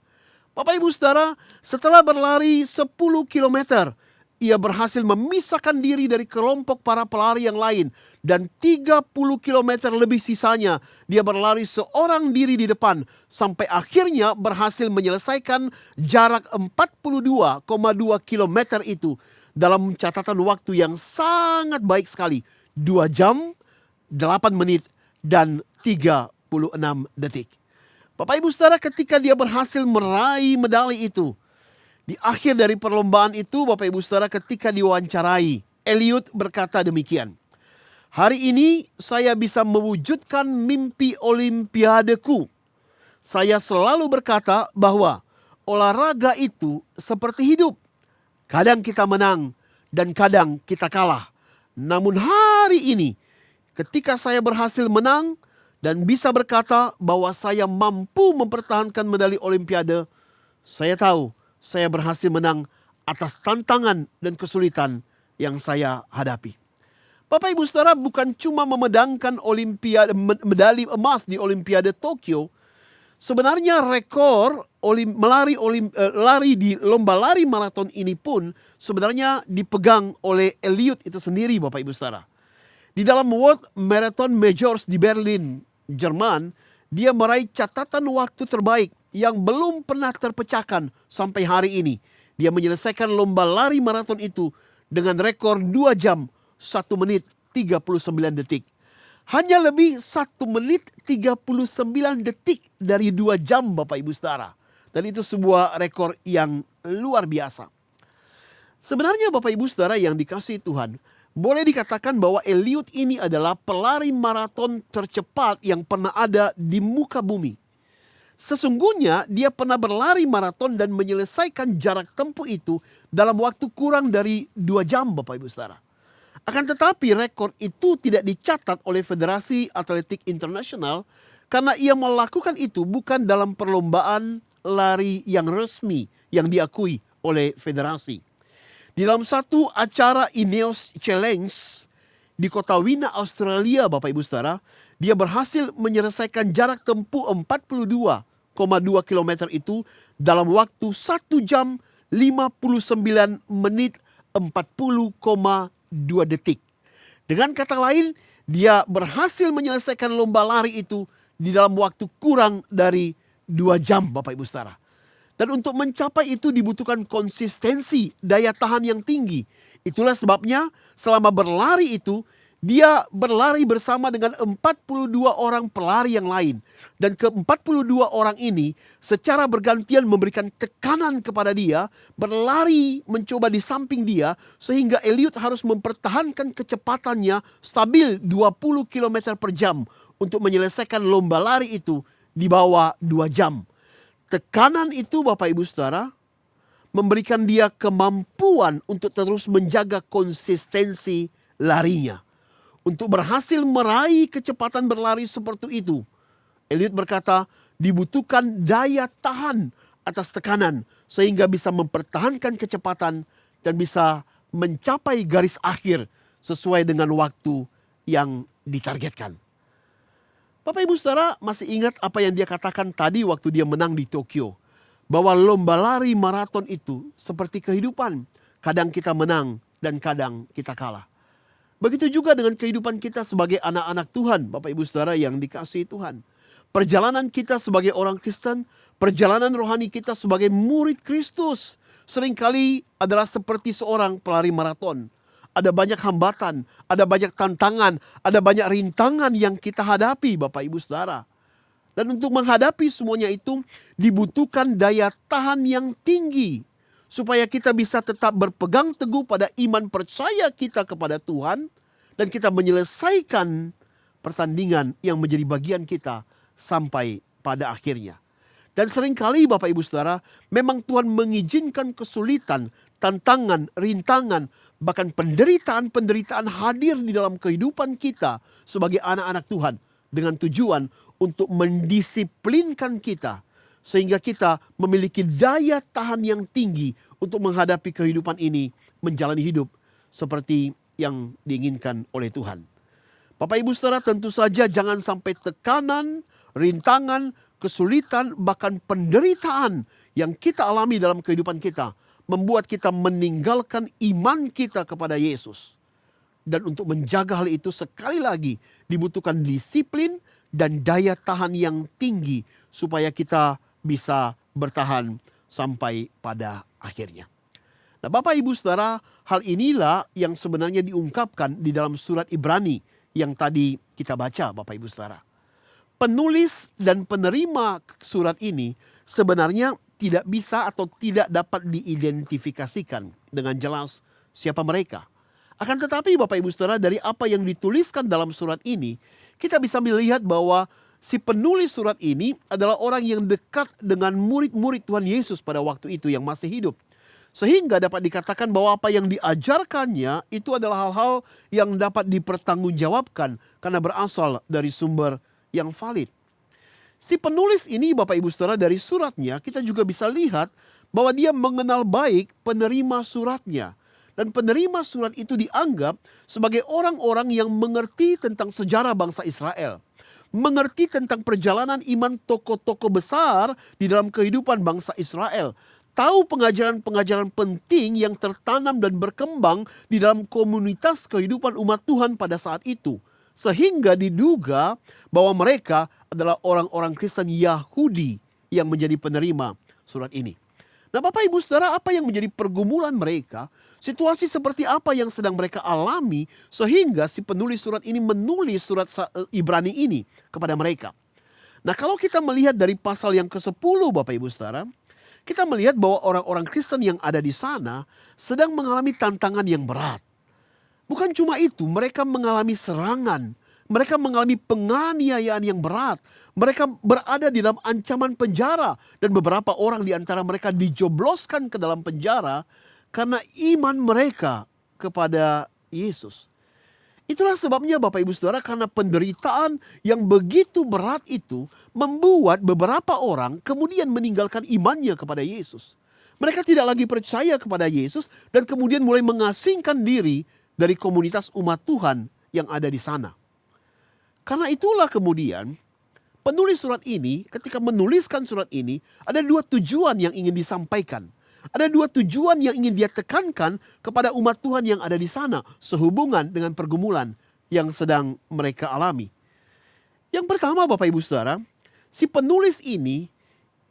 Bapak Ibu Saudara, setelah berlari 10 kilometer, ia berhasil memisahkan diri dari kelompok para pelari yang lain. Dan 30 kilometer lebih sisanya, dia berlari seorang diri di depan. Sampai akhirnya berhasil menyelesaikan jarak 42,2 kilometer itu dalam catatan waktu yang sangat baik sekali. 2 jam, 8 menit, dan 36 detik. Bapak Ibu Saudara, ketika dia berhasil meraih medali itu, di akhir dari perlombaan itu, Bapak Ibu Saudara, ketika diwawancarai, Eliud berkata demikian. Hari ini saya bisa mewujudkan mimpi olimpiadeku. Saya selalu berkata bahwa olahraga itu seperti hidup. Kadang kita menang dan kadang kita kalah. Namun hari ini, ketika saya berhasil menang, dan bisa berkata bahwa saya mampu mempertahankan medali Olimpiade, saya tahu saya berhasil menang atas tantangan dan kesulitan yang saya hadapi. Bapak Ibu Saudara, bukan cuma memedangkan medali emas di Olimpiade Tokyo, sebenarnya rekor lari di lomba lari maraton ini pun sebenarnya dipegang oleh Eliud itu sendiri, Bapak Ibu Saudara. Di dalam World Marathon Majors di Berlin, Jerman, dia meraih catatan waktu terbaik yang belum pernah terpecahkan sampai hari ini. Dia menyelesaikan lomba lari maraton itu dengan rekor 2 jam, 1 menit, 39 detik. Hanya lebih 1 menit 39 detik dari 2 jam, Bapak Ibu Saudara. Dan itu sebuah rekor yang luar biasa. Sebenarnya Bapak Ibu Saudara yang dikasihi Tuhan, boleh dikatakan bahwa Eliud ini adalah pelari maraton tercepat yang pernah ada di muka bumi. Sesungguhnya dia pernah berlari maraton dan menyelesaikan jarak tempuh itu dalam waktu kurang dari 2 jam, Bapak Ibu Saudara. Akan tetapi rekor itu tidak dicatat oleh Federasi Atletik Internasional karena ia melakukan itu bukan dalam perlombaan lari yang resmi yang diakui oleh federasi. Di dalam satu acara Ineos Challenge di kota Wina, Australia, Bapak Ibu Saudara, dia berhasil menyelesaikan jarak tempuh 42,2 km itu dalam waktu 1 jam 59 menit 40,2 detik. Dengan kata lain, dia berhasil menyelesaikan lomba lari itu di dalam waktu kurang dari 2 jam, Bapak Ibu Saudara. Dan untuk mencapai itu dibutuhkan konsistensi, daya tahan yang tinggi. Itulah sebabnya selama berlari itu, dia berlari bersama dengan 42 orang pelari yang lain. Dan ke-42 orang ini secara bergantian memberikan tekanan kepada dia, berlari mencoba di samping dia, sehingga Eliud harus mempertahankan kecepatannya stabil 20 km per jam untuk menyelesaikan lomba lari itu di bawah 2 jam. Tekanan itu Bapak Ibu Saudara memberikan dia kemampuan untuk terus menjaga konsistensi larinya. Untuk berhasil meraih kecepatan berlari seperti itu, Eliud berkata dibutuhkan daya tahan atas tekanan sehingga bisa mempertahankan kecepatan dan bisa mencapai garis akhir sesuai dengan waktu yang ditargetkan. Bapak Ibu Saudara masih ingat apa yang dia katakan tadi waktu dia menang di Tokyo. Bahwa lomba lari maraton itu seperti kehidupan. Kadang kita menang dan kadang kita kalah. Begitu juga dengan kehidupan kita sebagai anak-anak Tuhan, Bapak Ibu Saudara yang dikasihi Tuhan. Perjalanan kita sebagai orang Kristen, perjalanan rohani kita sebagai murid Kristus, seringkali adalah seperti seorang pelari maraton. Ada banyak hambatan, ada banyak tantangan, ada banyak rintangan yang kita hadapi, Bapak Ibu Saudara. Dan untuk menghadapi semuanya itu dibutuhkan daya tahan yang tinggi. Supaya kita bisa tetap berpegang teguh pada iman percaya kita kepada Tuhan. Dan kita menyelesaikan pertandingan yang menjadi bagian kita sampai pada akhirnya. Dan seringkali Bapak Ibu Saudara, memang Tuhan mengizinkan kesulitan, tantangan, rintangan, bahkan penderitaan-penderitaan hadir di dalam kehidupan kita sebagai anak-anak Tuhan. Dengan tujuan untuk mendisiplinkan kita. Sehingga kita memiliki daya tahan yang tinggi untuk menghadapi kehidupan ini, menjalani hidup seperti yang diinginkan oleh Tuhan. Bapak Ibu Saudara, tentu saja jangan sampai tekanan, rintangan, kesulitan, bahkan penderitaan yang kita alami dalam kehidupan kita membuat kita meninggalkan iman kita kepada Yesus. Dan untuk menjaga hal itu sekali lagi dibutuhkan disiplin dan daya tahan yang tinggi supaya kita bisa bertahan sampai pada akhirnya. Nah, Bapak Ibu Saudara, hal inilah yang sebenarnya diungkapkan di dalam surat Ibrani yang tadi kita baca, Bapak Ibu Saudara. Penulis dan penerima surat ini sebenarnya tidak bisa atau tidak dapat diidentifikasikan dengan jelas siapa mereka. Akan tetapi Bapak Ibu Saudara, dari apa yang dituliskan dalam surat ini, kita bisa melihat bahwa si penulis surat ini adalah orang yang dekat dengan murid-murid Tuhan Yesus pada waktu itu yang masih hidup. Sehingga dapat dikatakan bahwa apa yang diajarkannya itu adalah hal-hal yang dapat dipertanggungjawabkan karena berasal dari sumber yang valid. Si penulis ini Bapak Ibu Saudara, dari suratnya kita juga bisa lihat bahwa dia mengenal baik penerima suratnya. Dan penerima surat itu dianggap sebagai orang-orang yang mengerti tentang sejarah bangsa Israel. Mengerti tentang perjalanan iman tokoh-tokoh besar di dalam kehidupan bangsa Israel. Tahu pengajaran-pengajaran penting yang tertanam dan berkembang di dalam komunitas kehidupan umat Tuhan pada saat itu. Sehingga diduga bahwa mereka adalah orang-orang Kristen Yahudi yang menjadi penerima surat ini. Nah, Bapak Ibu Saudara, apa yang menjadi pergumulan mereka? Situasi seperti apa yang sedang mereka alami sehingga si penulis surat ini menulis surat Ibrani ini kepada mereka? Nah, kalau kita melihat dari pasal yang ke-10 Bapak Ibu Saudara, kita melihat bahwa orang-orang Kristen yang ada di sana sedang mengalami tantangan yang berat. Bukan cuma itu, mereka mengalami serangan, mereka mengalami penganiayaan yang berat, mereka berada di dalam ancaman penjara dan beberapa orang di antara mereka dijobloskan ke dalam penjara karena iman mereka kepada Yesus. Itulah sebabnya Bapak Ibu Saudara, karena penderitaan yang begitu berat itu membuat beberapa orang kemudian meninggalkan imannya kepada Yesus. Mereka tidak lagi percaya kepada Yesus dan kemudian mulai mengasingkan diri dari komunitas umat Tuhan yang ada di sana. Karena itulah kemudian penulis surat ini ketika menuliskan surat ini ada dua tujuan yang ingin disampaikan. Ada dua tujuan yang ingin dia tekankan kepada umat Tuhan yang ada di sana sehubungan dengan pergumulan yang sedang mereka alami. Yang pertama Bapak Ibu Saudara, si penulis ini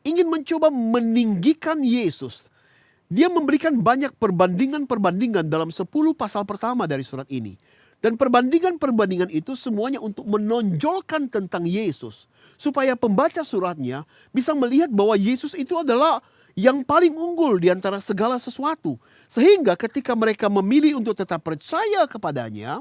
ingin mencoba meninggikan Yesus. Dia memberikan banyak perbandingan-perbandingan dalam 10 pasal pertama dari surat ini. Dan perbandingan-perbandingan itu semuanya untuk menonjolkan tentang Yesus. Supaya pembaca suratnya bisa melihat bahwa Yesus itu adalah yang paling unggul di antara segala sesuatu. Sehingga ketika mereka memilih untuk tetap percaya kepadanya,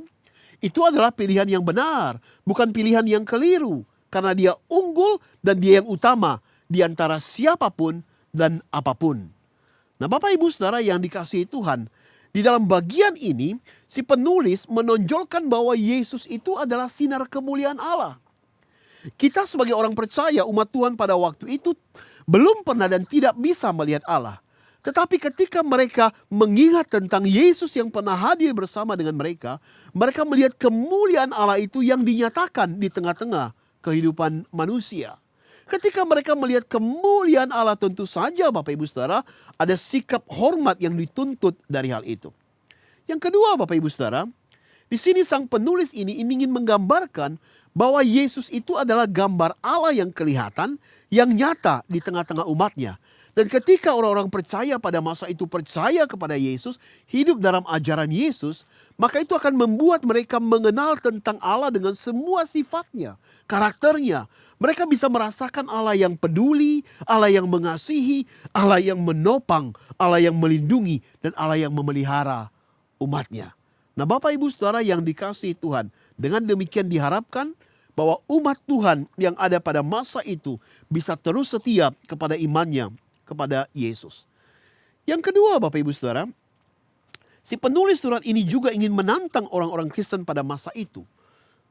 itu adalah pilihan yang benar, bukan pilihan yang keliru. Karena dia unggul dan dia yang utama di antara siapapun dan apapun. Nah, Bapak Ibu Saudara yang dikasihi Tuhan, di dalam bagian ini si penulis menonjolkan bahwa Yesus itu adalah sinar kemuliaan Allah. Kita sebagai orang percaya umat Tuhan pada waktu itu belum pernah dan tidak bisa melihat Allah. Tetapi ketika mereka mengingat tentang Yesus yang pernah hadir bersama dengan mereka, mereka melihat kemuliaan Allah itu yang dinyatakan di tengah-tengah kehidupan manusia. Ketika mereka melihat kemuliaan Allah, tentu saja Bapak Ibu Saudara ada sikap hormat yang dituntut dari hal itu. Yang kedua Bapak Ibu Saudara, di sini sang penulis ini ingin menggambarkan bahwa Yesus itu adalah gambar Allah yang kelihatan, yang nyata di tengah-tengah umatnya. Dan ketika orang-orang percaya pada masa itu percaya kepada Yesus, hidup dalam ajaran Yesus, maka itu akan membuat mereka mengenal tentang Allah dengan semua sifatnya, karakternya. Mereka bisa merasakan Allah yang peduli, Allah yang mengasihi, Allah yang menopang, Allah yang melindungi, dan Allah yang memelihara umatnya. Nah, Bapak Ibu Saudara yang dikasihi Tuhan, dengan demikian diharapkan bahwa umat Tuhan yang ada pada masa itu bisa terus setia kepada imannya kepada Yesus. Yang kedua Bapak Ibu Saudara, si penulis surat ini juga ingin menantang orang-orang Kristen pada masa itu.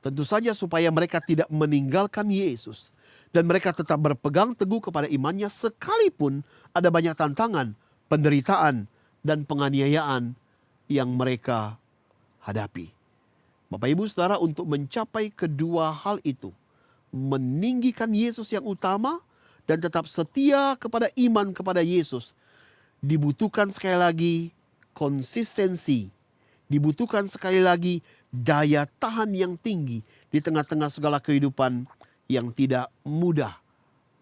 Tentu saja supaya mereka tidak meninggalkan Yesus. Dan mereka tetap berpegang teguh kepada imannya sekalipun ada banyak tantangan, penderitaan, dan penganiayaan yang mereka hadapi. Bapak Ibu Saudara, untuk mencapai kedua hal itu, meninggikan Yesus yang utama dan tetap setia kepada iman kepada Yesus, dibutuhkan sekali lagi konsistensi, dibutuhkan sekali lagi daya tahan yang tinggi di tengah-tengah segala kehidupan yang tidak mudah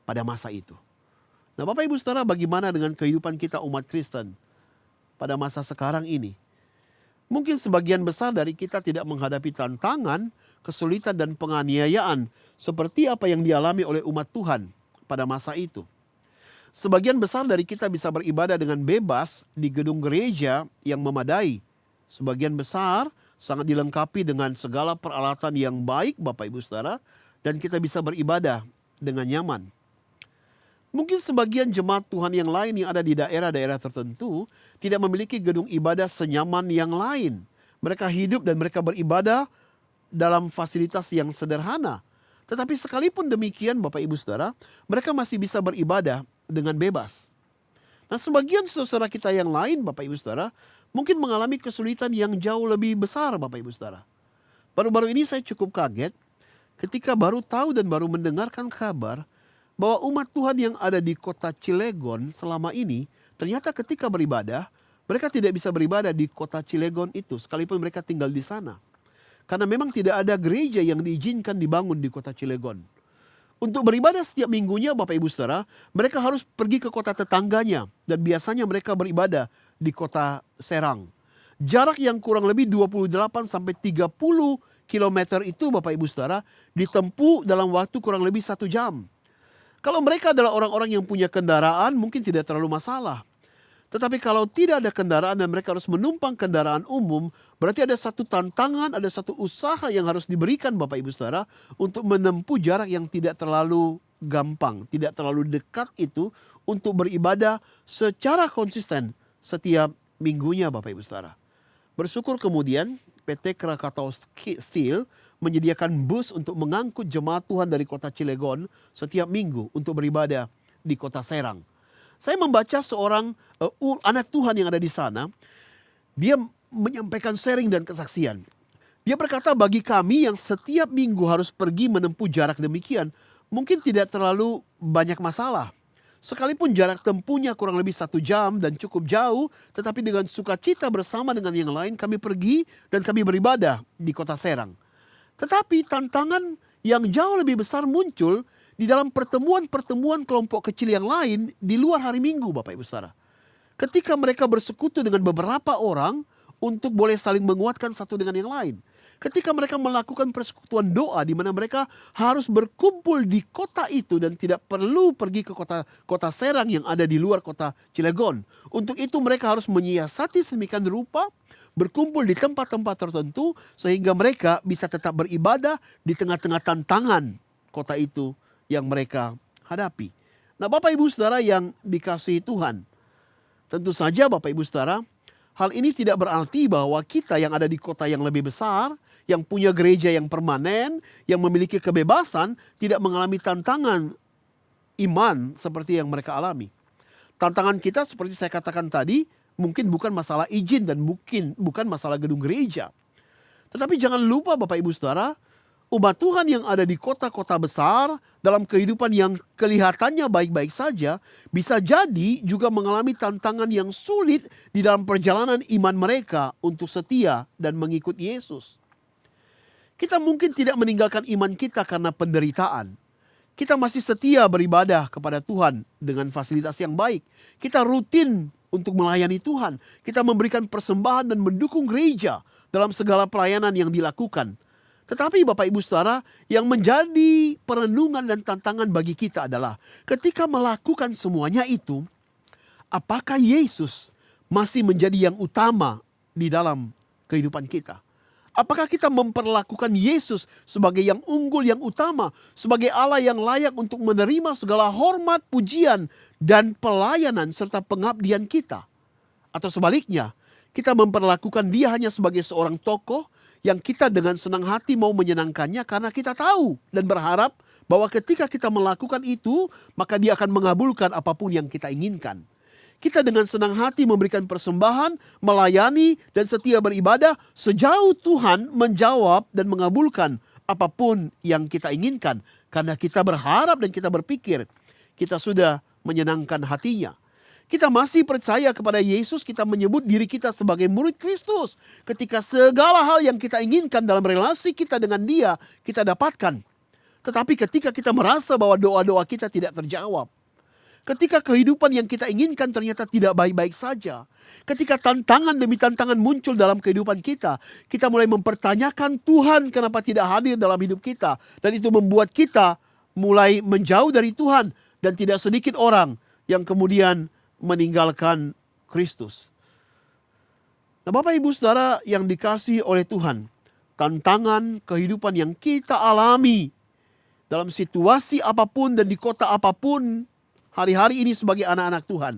pada masa itu. Nah, Bapak Ibu Saudara, bagaimana dengan kehidupan kita umat Kristen pada masa sekarang ini? Mungkin sebagian besar dari kita tidak menghadapi tantangan, kesulitan dan penganiayaan seperti apa yang dialami oleh umat Tuhan pada masa itu. Sebagian besar dari kita bisa beribadah dengan bebas di gedung gereja yang memadai. Sebagian besar sangat dilengkapi dengan segala peralatan yang baik, Bapak Ibu Saudara, dan kita bisa beribadah dengan nyaman. Mungkin sebagian jemaat Tuhan yang lain yang ada di daerah-daerah tertentu tidak memiliki gedung ibadah senyaman yang lain. Mereka hidup dan mereka beribadah dalam fasilitas yang sederhana. Tetapi sekalipun demikian, Bapak Ibu Saudara, mereka masih bisa beribadah dengan bebas. Nah, sebagian saudara kita yang lain, Bapak Ibu Saudara, mungkin mengalami kesulitan yang jauh lebih besar, Bapak Ibu Saudara. Baru-baru ini saya cukup kaget ketika baru tahu dan baru mendengarkan kabar bahwa umat Tuhan yang ada di kota Cilegon selama ini, ternyata ketika beribadah, mereka tidak bisa beribadah di kota Cilegon itu, sekalipun mereka tinggal di sana. Karena memang tidak ada gereja yang diizinkan dibangun di kota Cilegon. Untuk beribadah setiap minggunya, Bapak Ibu Saudara, mereka harus pergi ke kota tetangganya. Dan biasanya mereka beribadah di kota Serang. Jarak yang kurang lebih 28 sampai 30 kilometer itu, Bapak Ibu Saudara, ditempuh dalam waktu kurang lebih 1 jam. Kalau mereka adalah orang-orang yang punya kendaraan, mungkin tidak terlalu masalah. Tetapi kalau tidak ada kendaraan dan mereka harus menumpang kendaraan umum, berarti ada satu tantangan, ada satu usaha yang harus diberikan, Bapak Ibu Saudara, untuk menempuh jarak yang tidak terlalu gampang, tidak terlalu dekat itu untuk beribadah secara konsisten setiap minggunya, Bapak Ibu Saudara. Bersyukur kemudian PT Krakatau Steel menyediakan bus untuk mengangkut jemaat Tuhan dari kota Cilegon setiap minggu untuk beribadah di kota Serang. Saya membaca seorang anak Tuhan yang ada di sana. Dia menyampaikan sharing dan kesaksian. Dia berkata, bagi kami yang setiap minggu harus pergi menempuh jarak demikian, mungkin tidak terlalu banyak masalah. Sekalipun jarak tempuhnya kurang lebih 1 jam dan cukup jauh, tetapi dengan sukacita bersama dengan yang lain kami pergi dan kami beribadah di kota Serang. Tetapi tantangan yang jauh lebih besar muncul di dalam pertemuan-pertemuan kelompok kecil yang lain di luar hari Minggu, Bapak Ibu Saudara. Ketika mereka bersekutu dengan beberapa orang untuk boleh saling menguatkan satu dengan yang lain. Ketika mereka melakukan persekutuan doa di mana mereka harus berkumpul di kota itu dan tidak perlu pergi ke kota Serang yang ada di luar kota Cilegon. Untuk itu mereka harus menyiasati sedemikian rupa, berkumpul di tempat-tempat tertentu sehingga mereka bisa tetap beribadah di tengah-tengah tantangan kota itu yang mereka hadapi. Nah, Bapak Ibu Saudara yang dikasihi Tuhan, tentu saja Bapak Ibu Saudara, hal ini tidak berarti bahwa kita yang ada di kota yang lebih besar, yang punya gereja yang permanen, yang memiliki kebebasan, tidak mengalami tantangan iman seperti yang mereka alami. Tantangan kita seperti saya katakan tadi, mungkin bukan masalah izin dan mungkin bukan masalah gedung gereja. Tetapi jangan lupa Bapak Ibu Saudara, umat Tuhan yang ada di kota-kota besar dalam kehidupan yang kelihatannya baik-baik saja, bisa jadi juga mengalami tantangan yang sulit di dalam perjalanan iman mereka untuk setia dan mengikut Yesus. Kita mungkin tidak meninggalkan iman kita karena penderitaan. Kita masih setia beribadah kepada Tuhan dengan fasilitas yang baik. Kita rutin untuk melayani Tuhan. Kita memberikan persembahan dan mendukung gereja dalam segala pelayanan yang dilakukan. Tetapi Bapak Ibu Saudara, yang menjadi perenungan dan tantangan bagi kita adalah ketika melakukan semuanya itu, apakah Yesus masih menjadi yang utama di dalam kehidupan kita? Apakah kita memperlakukan Yesus sebagai yang unggul, yang utama, sebagai Allah yang layak untuk menerima segala hormat, pujian, dan pelayanan serta pengabdian kita? Atau sebaliknya, kita memperlakukan Dia hanya sebagai seorang tokoh yang kita dengan senang hati mau menyenangkannya karena kita tahu dan berharap bahwa ketika kita melakukan itu, maka Dia akan mengabulkan apapun yang kita inginkan. kita dengan senang hati memberikan persembahan, melayani, dan setia beribadah sejauh Tuhan menjawab dan mengabulkan apapun yang kita inginkan. Karena kita berharap dan kita berpikir kita sudah menyenangkan hatinya. Kita masih percaya kepada Yesus, kita menyebut diri kita sebagai murid Kristus. Ketika segala hal yang kita inginkan dalam relasi kita dengan Dia, kita dapatkan. Tetapi ketika kita merasa bahwa doa-doa kita tidak terjawab, ketika kehidupan yang kita inginkan ternyata tidak baik-baik saja, ketika tantangan demi tantangan muncul dalam kehidupan kita, kita mulai mempertanyakan Tuhan kenapa tidak hadir dalam hidup kita. Dan itu membuat kita mulai menjauh dari Tuhan. Dan tidak sedikit orang yang kemudian meninggalkan Kristus. Nah, Bapak Ibu Saudara yang dikasihi oleh Tuhan, tantangan kehidupan yang kita alami dalam situasi apapun dan di kota apapun hari-hari ini sebagai anak-anak Tuhan,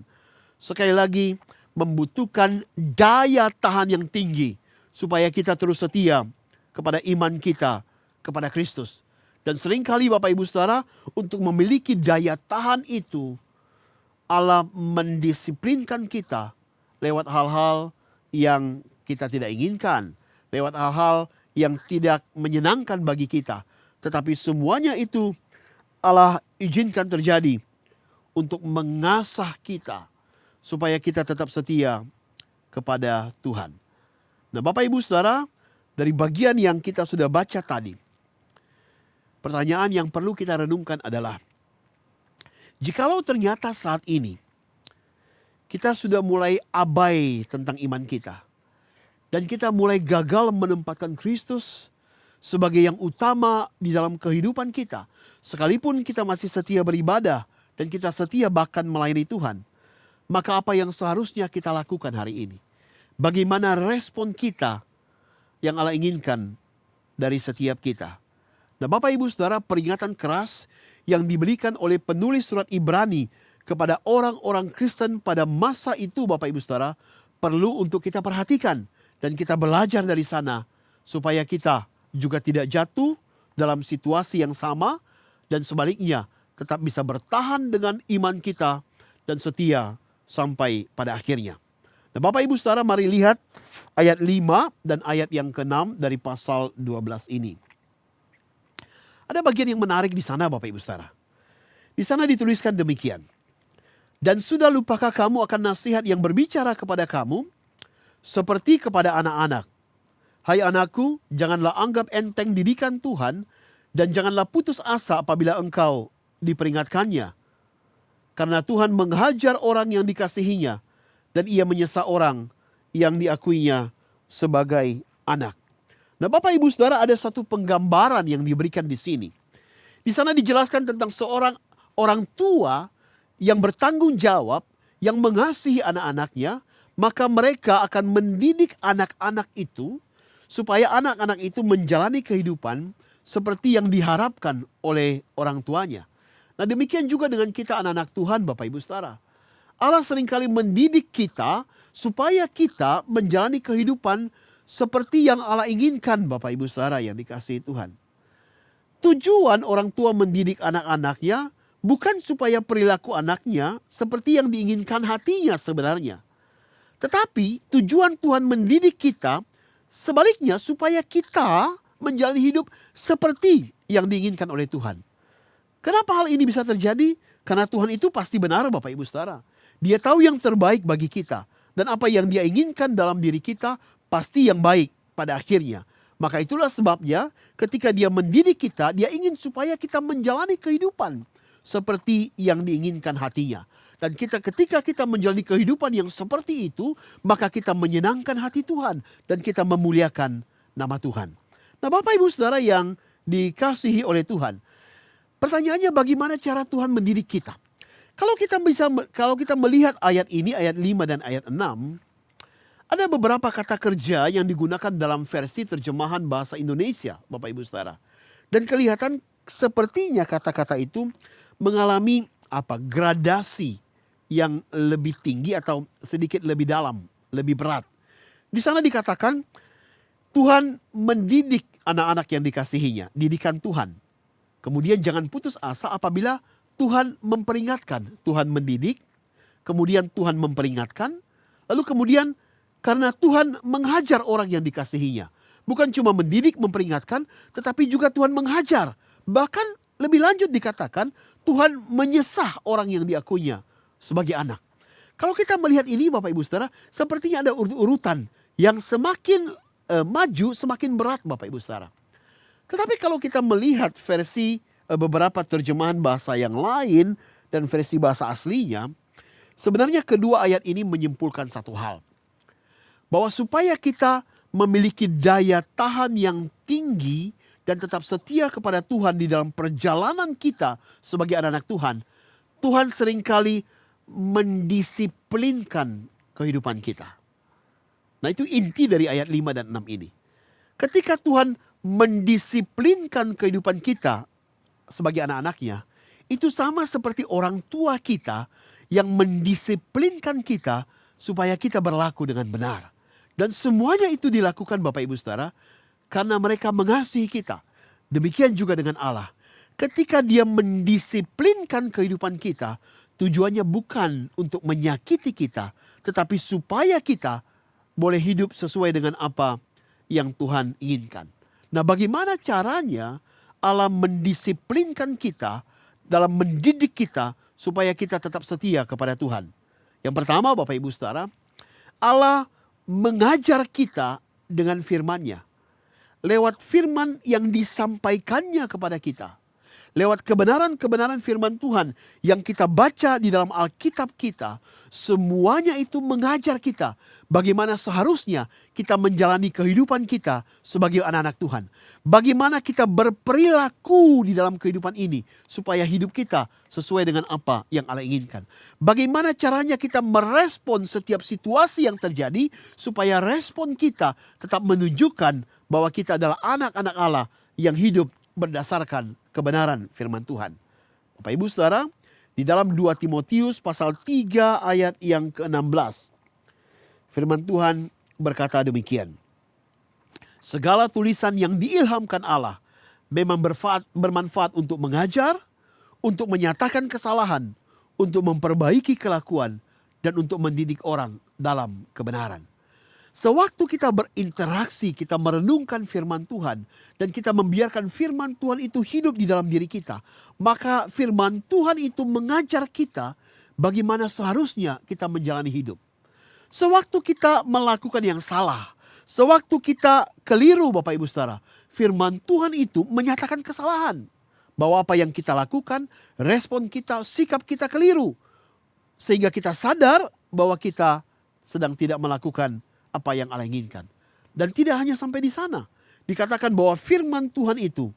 sekali lagi membutuhkan daya tahan yang tinggi supaya kita terus setia kepada iman kita kepada Kristus. Dan seringkali Bapak Ibu Saudara, untuk memiliki daya tahan itu, Allah mendisiplinkan kita lewat hal-hal yang kita tidak inginkan, lewat hal-hal yang tidak menyenangkan bagi kita. Tetapi semuanya itu Allah izinkan terjadi untuk mengasah kita supaya kita tetap setia kepada Tuhan. Nah, Bapak Ibu Saudara, dari bagian yang kita sudah baca tadi, pertanyaan yang perlu kita renungkan adalah, jikalau ternyata saat ini kita sudah mulai abai tentang iman kita, dan kita mulai gagal menempatkan Kristus sebagai yang utama di dalam kehidupan kita, sekalipun kita masih setia beribadah, dan kita setia bahkan melayani Tuhan, maka apa yang seharusnya kita lakukan hari ini? Bagaimana respon kita yang Allah inginkan dari setiap kita? Nah, Bapak Ibu Saudara, peringatan keras yang diberikan oleh penulis surat Ibrani kepada orang-orang Kristen pada masa itu, Bapak Ibu Saudara, perlu untuk kita perhatikan dan kita belajar dari sana supaya kita juga tidak jatuh dalam situasi yang sama, dan sebaliknya tetap bisa bertahan dengan iman kita dan setia sampai pada akhirnya. Nah, Bapak Ibu Saudara, mari lihat ayat 5 dan ayat yang ke-6 dari pasal 12 ini. Ada bagian yang menarik di sana, Bapak Ibu Saudara. Di sana dituliskan demikian. Dan sudah lupakah kamu akan nasihat yang berbicara kepada kamu seperti kepada anak-anak? Hai anakku, janganlah anggap enteng didikan Tuhan, dan janganlah putus asa apabila engkau diperingatkannya. Karena Tuhan menghajar orang yang dikasihinya, dan ia menyesa orang yang diakuinya sebagai anak. Nah, Bapak Ibu Saudara, ada satu penggambaran yang diberikan di sini. Di sana dijelaskan tentang seorang orang tua yang bertanggung jawab, yang mengasihi anak-anaknya, maka mereka akan mendidik anak-anak itu supaya anak-anak itu menjalani kehidupan seperti yang diharapkan oleh orang tuanya. Nah, demikian juga dengan kita anak-anak Tuhan, Bapak Ibu Saudara. Allah seringkali mendidik kita supaya kita menjalani kehidupan seperti yang Allah inginkan, Bapak Ibu Saudara yang dikasihi Tuhan. Tujuan orang tua mendidik anak-anaknya bukan supaya perilaku anaknya seperti yang diinginkan hatinya sebenarnya. Tetapi tujuan Tuhan mendidik kita sebaliknya supaya kita menjalani hidup seperti yang diinginkan oleh Tuhan. Kenapa hal ini bisa terjadi? Karena Tuhan itu pasti benar, Bapak Ibu Saudara. Dia tahu yang terbaik bagi kita. Dan apa yang Dia inginkan dalam diri kita pasti yang baik pada akhirnya. Maka itulah sebabnya ketika Dia mendidik kita, Dia ingin supaya kita menjalani kehidupan seperti yang diinginkan hatinya. Dan ketika kita menjalani kehidupan yang seperti itu, maka kita menyenangkan hati Tuhan dan kita memuliakan nama Tuhan. Nah, Bapak Ibu Saudara yang dikasihi oleh Tuhan, pertanyaannya bagaimana cara Tuhan mendidik kita? Kalau kita melihat ayat ini, ayat 5 dan ayat 6, ada beberapa kata kerja yang digunakan dalam versi terjemahan bahasa Indonesia, Bapak Ibu Saudara. Dan kelihatan sepertinya kata-kata itu mengalami gradasi yang lebih tinggi atau sedikit lebih dalam, lebih berat. Di sana dikatakan Tuhan mendidik anak-anak yang dikasihinya, didikan Tuhan. Kemudian jangan putus asa apabila Tuhan memperingatkan. Tuhan mendidik, kemudian Tuhan memperingatkan, lalu kemudian karena Tuhan menghajar orang yang dikasihinya. Bukan cuma mendidik, memperingatkan, tetapi juga Tuhan menghajar. Bahkan lebih lanjut dikatakan, Tuhan menyesah orang yang diakuinya sebagai anak. Kalau kita melihat ini Bapak Ibu Saudara, sepertinya ada urutan yang semakin maju, semakin berat Bapak Ibu Saudara. Tetapi kalau kita melihat versi beberapa terjemahan bahasa yang lain dan versi bahasa aslinya, sebenarnya kedua ayat ini menyimpulkan satu hal. Bahwa supaya kita memiliki daya tahan yang tinggi dan tetap setia kepada Tuhan di dalam perjalanan kita sebagai anak-anak Tuhan, Tuhan seringkali mendisiplinkan kehidupan kita. Nah, itu inti dari ayat 5 dan 6 ini. Ketika Tuhan mendisiplinkan kehidupan kita sebagai anak-anaknya, itu sama seperti orang tua kita yang mendisiplinkan kita supaya kita berlaku dengan benar. Dan semuanya itu dilakukan Bapak Ibu Saudara karena mereka mengasihi kita. Demikian juga dengan Allah. Ketika Dia mendisiplinkan kehidupan kita, tujuannya bukan untuk menyakiti kita, tetapi supaya kita boleh hidup sesuai dengan apa yang Tuhan inginkan. Nah, bagaimana caranya Allah mendisiplinkan kita dalam mendidik kita supaya kita tetap setia kepada Tuhan? Yang pertama Bapak Ibu Saudara, Allah mengajar kita dengan firman-Nya. Lewat firman yang disampaikannya kepada kita. Lewat kebenaran-kebenaran firman Tuhan yang kita baca di dalam Alkitab kita. Semuanya itu mengajar kita bagaimana seharusnya kita menjalani kehidupan kita sebagai anak-anak Tuhan. Bagaimana kita berperilaku di dalam kehidupan ini supaya hidup kita sesuai dengan apa yang Allah inginkan. Bagaimana caranya kita merespon setiap situasi yang terjadi supaya respon kita tetap menunjukkan bahwa kita adalah anak-anak Allah yang hidup berdasarkan kebenaran firman Tuhan. Bapak Ibu Saudara, di dalam 2 Timotius pasal 3 ayat yang ke-16. Firman Tuhan berkata demikian. Segala tulisan yang diilhamkan Allah memang bermanfaat untuk mengajar, untuk menyatakan kesalahan, untuk memperbaiki kelakuan, dan untuk mendidik orang dalam kebenaran. Sewaktu kita berinteraksi, kita merenungkan firman Tuhan, dan kita membiarkan firman Tuhan itu hidup di dalam diri kita, maka firman Tuhan itu mengajar kita bagaimana seharusnya kita menjalani hidup. Sewaktu kita melakukan yang salah, sewaktu kita keliru Bapak Ibu Saudara, firman Tuhan itu menyatakan kesalahan. Bahwa apa yang kita lakukan, respon kita, sikap kita keliru. Sehingga kita sadar bahwa kita sedang tidak melakukan apa yang Allah inginkan. Dan tidak hanya sampai di sana. Dikatakan bahwa firman Tuhan itu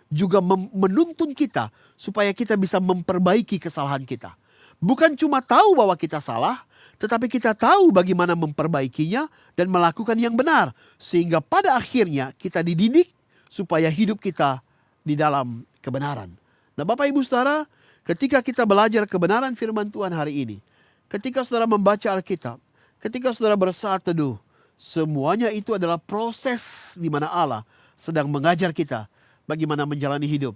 juga menuntun kita supaya kita bisa memperbaiki kesalahan kita. Bukan cuma tahu bahwa kita salah, tetapi kita tahu bagaimana memperbaikinya dan melakukan yang benar. Sehingga pada akhirnya kita dididik supaya hidup kita di dalam kebenaran. Nah Bapak Ibu Saudara, ketika kita belajar kebenaran firman Tuhan hari ini, ketika saudara membaca Alkitab, ketika saudara bersaat teduh, semuanya itu adalah proses di mana Allah sedang mengajar kita bagaimana menjalani hidup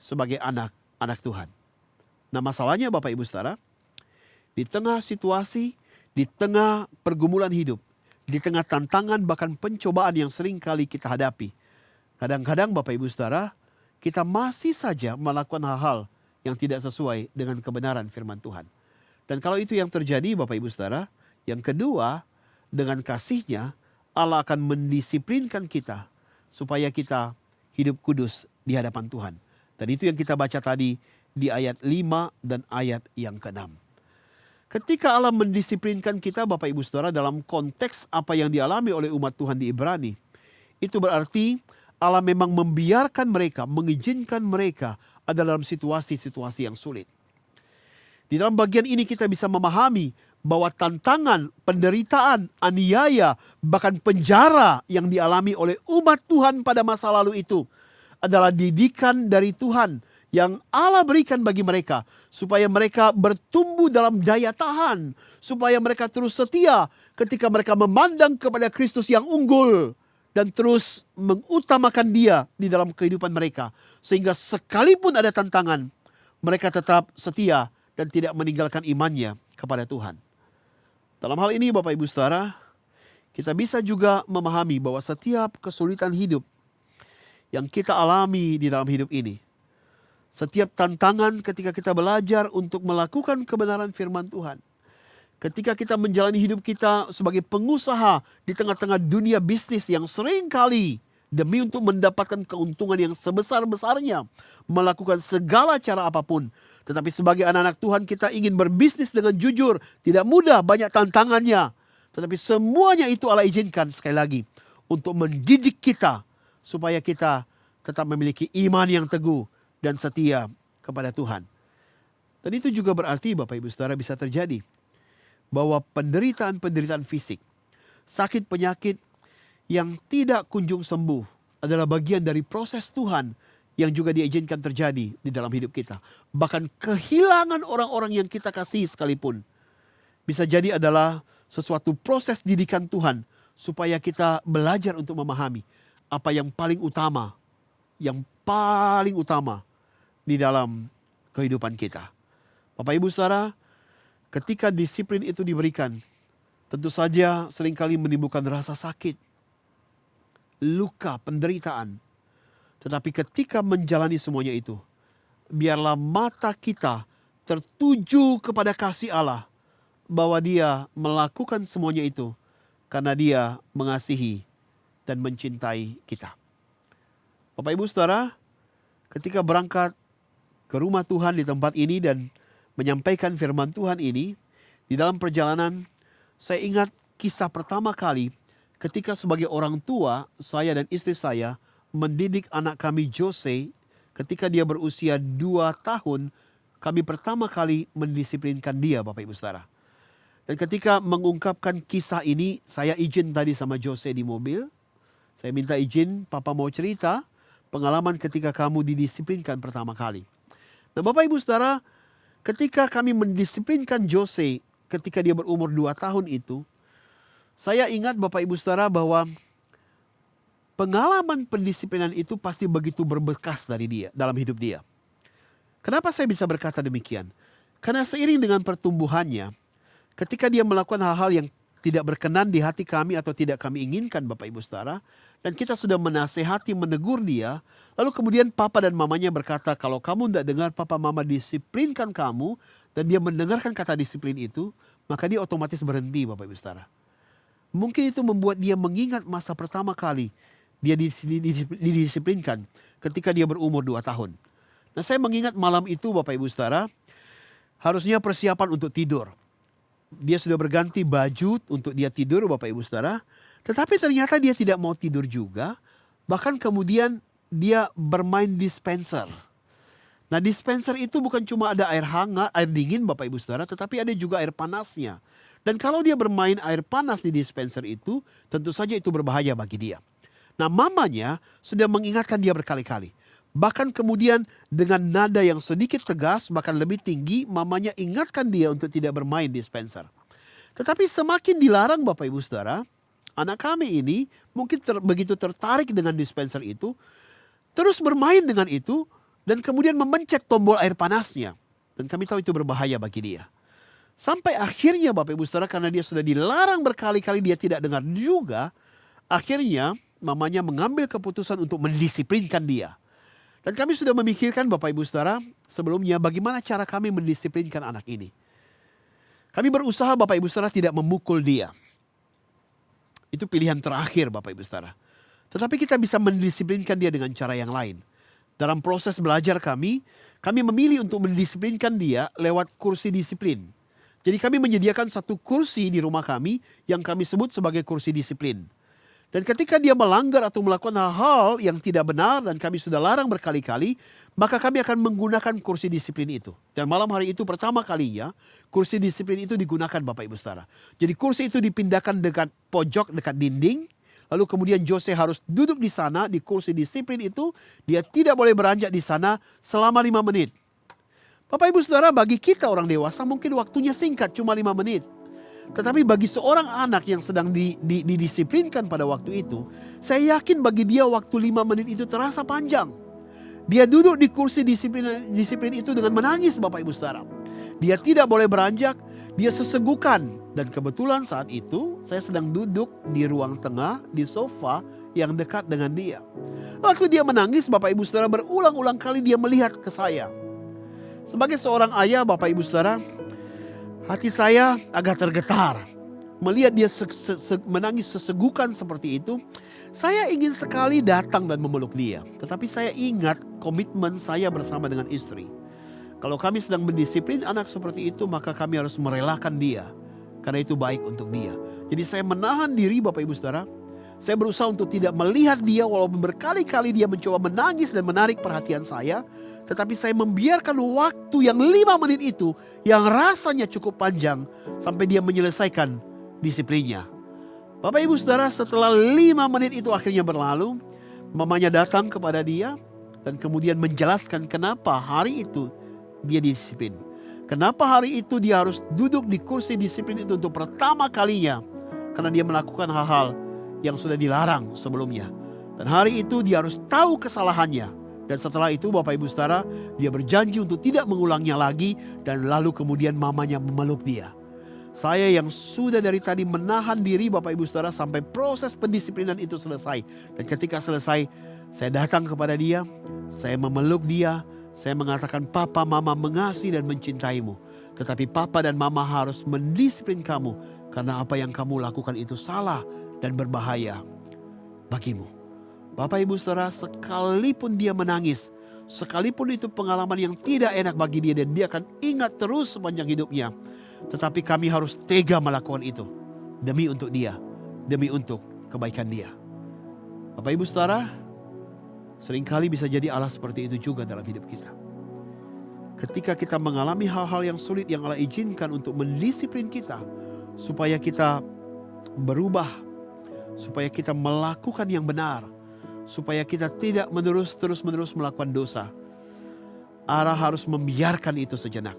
sebagai anak-anak Tuhan. Nah masalahnya Bapak Ibu Saudara, di tengah situasi, di tengah pergumulan hidup, di tengah tantangan bahkan pencobaan yang sering kali kita hadapi, kadang-kadang Bapak Ibu Saudara, kita masih saja melakukan hal-hal yang tidak sesuai dengan kebenaran firman Tuhan. Dan kalau itu yang terjadi Bapak Ibu Saudara, yang kedua, dengan kasih-Nya Allah akan mendisiplinkan kita supaya kita hidup kudus di hadapan Tuhan. Dan itu yang kita baca tadi di ayat 5 dan ayat yang ke-6. Ketika Allah mendisiplinkan kita Bapak Ibu Saudara dalam konteks apa yang dialami oleh umat Tuhan di Ibrani, itu berarti Allah memang membiarkan mereka, mengizinkan mereka ada dalam situasi-situasi yang sulit. Di dalam bagian ini kita bisa memahami bahwa tantangan, penderitaan, aniaya, bahkan penjara yang dialami oleh umat Tuhan pada masa lalu itu adalah didikan dari Tuhan yang Allah berikan bagi mereka supaya mereka bertumbuh dalam daya tahan, supaya mereka terus setia ketika mereka memandang kepada Kristus yang unggul dan terus mengutamakan Dia di dalam kehidupan mereka, sehingga sekalipun ada tantangan, mereka tetap setia dan tidak meninggalkan imannya kepada Tuhan. Dalam hal ini Bapak Ibu Saudara, kita bisa juga memahami bahwa setiap kesulitan hidup yang kita alami di dalam hidup ini, setiap tantangan ketika kita belajar untuk melakukan kebenaran firman Tuhan, ketika kita menjalani hidup kita sebagai pengusaha di tengah-tengah dunia bisnis yang seringkali demi untuk mendapatkan keuntungan yang sebesar-besarnya, melakukan segala cara apapun. Tetapi sebagai anak-anak Tuhan kita ingin berbisnis dengan jujur. Tidak mudah, banyak tantangannya. Tetapi semuanya itu Allah izinkan sekali lagi untuk mendidik kita supaya kita tetap memiliki iman yang teguh dan setia kepada Tuhan. Dan itu juga berarti Bapak Ibu Saudara bisa terjadi bahwa penderitaan-penderitaan fisik, sakit penyakit yang tidak kunjung sembuh adalah bagian dari proses Tuhan yang juga diizinkan terjadi di dalam hidup kita. Bahkan kehilangan orang-orang yang kita kasihi sekalipun bisa jadi adalah sesuatu proses didikan Tuhan supaya kita belajar untuk memahami apa yang paling utama di dalam kehidupan kita. Bapak Ibu Saudara, ketika disiplin itu diberikan, tentu saja seringkali menimbulkan rasa sakit, luka, penderitaan. Tetapi ketika menjalani semuanya itu, biarlah mata kita tertuju kepada kasih Allah, bahwa Dia melakukan semuanya itu karena Dia mengasihi dan mencintai kita. Bapak Ibu Saudara, ketika berangkat ke rumah Tuhan di tempat ini dan menyampaikan firman Tuhan ini, di dalam perjalanan saya ingat kisah pertama kali ketika sebagai orang tua, saya dan istri saya mendidik anak kami Jose ketika dia berusia 2 tahun. Kami pertama kali mendisiplinkan dia, Bapak Ibu Saudara. Dan ketika mengungkapkan kisah ini, saya izin tadi sama Jose di mobil. Saya minta izin, Papa mau cerita pengalaman ketika kamu didisiplinkan pertama kali. Nah Bapak Ibu Saudara, ketika kami mendisiplinkan Jose ketika dia berumur 2 tahun itu, saya ingat Bapak Ibu Saudara bahwa pengalaman pendisiplinan itu pasti begitu berbekas dari dia, dalam hidup dia. Kenapa saya bisa berkata demikian? Karena seiring dengan pertumbuhannya, ketika dia melakukan hal-hal yang tidak berkenan di hati kami atau tidak kami inginkan Bapak Ibu Saudara, dan kita sudah menasehati, menegur dia, lalu kemudian papa dan mamanya berkata, kalau kamu tidak dengar papa mama disiplinkan kamu, dan dia mendengarkan kata disiplin itu, maka dia otomatis berhenti Bapak Ibu Saudara. Mungkin itu membuat dia mengingat masa pertama kali dia didisiplinkan ketika dia berumur 2 tahun. Nah saya mengingat malam itu Bapak Ibu Saudara, harusnya persiapan untuk tidur. Dia sudah berganti baju untuk dia tidur Bapak Ibu Saudara. Tetapi ternyata dia tidak mau tidur juga. Bahkan kemudian dia bermain dispenser. Nah dispenser itu bukan cuma ada air hangat, air dingin Bapak Ibu Saudara, tetapi ada juga air panasnya. Dan kalau dia bermain air panas di dispenser itu, tentu saja itu berbahaya bagi dia. Nah mamanya sudah mengingatkan dia berkali-kali. Bahkan kemudian dengan nada yang sedikit tegas, bahkan lebih tinggi, mamanya ingatkan dia untuk tidak bermain dispenser. Tetapi semakin dilarang Bapak Ibu Saudara, anak kami ini mungkin begitu tertarik dengan dispenser itu, terus bermain dengan itu, dan kemudian memencet tombol air panasnya. Dan kami tahu itu berbahaya bagi dia. Sampai akhirnya Bapak Ibu Saudara, karena dia sudah dilarang berkali-kali, dia tidak dengar juga, akhirnya mamanya mengambil keputusan untuk mendisiplinkan dia. Dan kami sudah memikirkan Bapak Ibu Saudara sebelumnya bagaimana cara kami mendisiplinkan anak ini. Kami berusaha Bapak Ibu Saudara tidak memukul dia. Itu pilihan terakhir Bapak Ibu Saudara. Tetapi kita bisa mendisiplinkan dia dengan cara yang lain. Dalam proses belajar kami memilih untuk mendisiplinkan dia lewat kursi disiplin. Jadi kami menyediakan satu kursi di rumah kami yang kami sebut sebagai kursi disiplin. Dan ketika dia melanggar atau melakukan hal-hal yang tidak benar dan kami sudah larang berkali-kali, maka kami akan menggunakan kursi disiplin itu. Dan malam hari itu pertama kalinya kursi disiplin itu digunakan Bapak Ibu Saudara. Jadi kursi itu dipindahkan dekat pojok, dekat dinding. Lalu kemudian Jose harus duduk di sana di kursi disiplin itu. Dia tidak boleh beranjak di sana selama 5 menit. Bapak Ibu Saudara, bagi kita orang dewasa mungkin waktunya singkat, cuma 5 menit. Tetapi bagi seorang anak yang sedang didisiplinkan pada waktu itu, saya yakin bagi dia waktu 5 menit itu terasa panjang. Dia duduk di kursi disiplin itu dengan menangis Bapak Ibu Saudara. Dia tidak boleh beranjak, Dia sesegukan. Dan kebetulan saat itu saya sedang duduk di ruang tengah di sofa yang dekat dengan dia. Waktu dia menangis, Bapak Ibu Saudara, berulang-ulang kali dia melihat ke saya. Sebagai seorang ayah, Bapak Ibu Saudara, hati saya agak tergetar. Melihat dia menangis sesegukan seperti itu, saya ingin sekali datang dan memeluk dia. Tetapi saya ingat komitmen saya bersama dengan istri. Kalau kami sedang mendisiplin anak seperti itu, maka kami harus merelakan dia. Karena itu baik untuk dia. Jadi saya menahan diri, Bapak Ibu Saudara. Saya berusaha untuk tidak melihat dia walaupun berkali-kali dia mencoba menangis dan menarik perhatian saya. Tetapi saya membiarkan waktu yang 5 menit itu yang rasanya cukup panjang sampai dia menyelesaikan disiplinnya. Bapak Ibu Saudara, setelah 5 menit itu akhirnya berlalu, mamanya datang kepada dia dan kemudian menjelaskan kenapa hari itu dia disiplin. Kenapa hari itu dia harus duduk di kursi disiplin itu untuk pertama kalinya. Karena dia melakukan hal-hal yang sudah dilarang sebelumnya. Dan hari itu dia harus tahu kesalahannya. Dan setelah itu Bapak Ibu Saudara, dia berjanji untuk tidak mengulangnya lagi. Dan lalu kemudian mamanya memeluk dia. Saya yang sudah dari tadi menahan diri Bapak Ibu Saudara sampai proses pendisiplinan itu selesai. Dan ketika selesai, saya datang kepada dia, saya memeluk dia. Saya mengatakan, papa mama mengasihi dan mencintaimu. Tetapi papa dan mama harus mendisiplin kamu. Karena apa yang kamu lakukan itu salah dan berbahaya bagimu. Bapak Ibu Saudara, sekalipun dia menangis, sekalipun itu pengalaman yang tidak enak bagi dia dan dia akan ingat terus sepanjang hidupnya. Tetapi kami harus tega melakukan itu. Demi untuk dia, demi untuk kebaikan dia. Bapak Ibu Saudara, seringkali bisa jadi Allah seperti itu juga dalam hidup kita. Ketika kita mengalami hal-hal yang sulit yang Allah izinkan untuk mendisiplin kita. Supaya kita berubah. Supaya kita melakukan yang benar. Supaya kita tidak terus-menerus melakukan dosa. Allah harus membiarkan itu sejenak.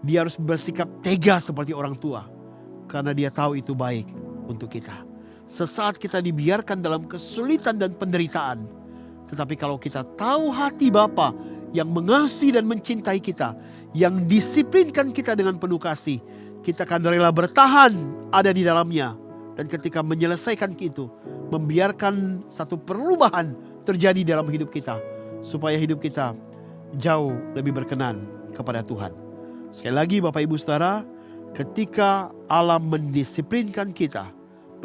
Dia harus bersikap tega seperti orang tua. Karena dia tahu itu baik untuk kita. Sesaat kita dibiarkan dalam kesulitan dan penderitaan. Tetapi kalau kita tahu hati Bapa yang mengasihi dan mencintai kita, yang disiplinkan kita dengan penuh kasih, kita akan rela bertahan ada di dalamnya. Dan ketika menyelesaikan itu, membiarkan satu perubahan terjadi dalam hidup kita. Supaya hidup kita jauh lebih berkenan kepada Tuhan. Sekali lagi Bapak Ibu Saudara, ketika Allah mendisiplinkan kita,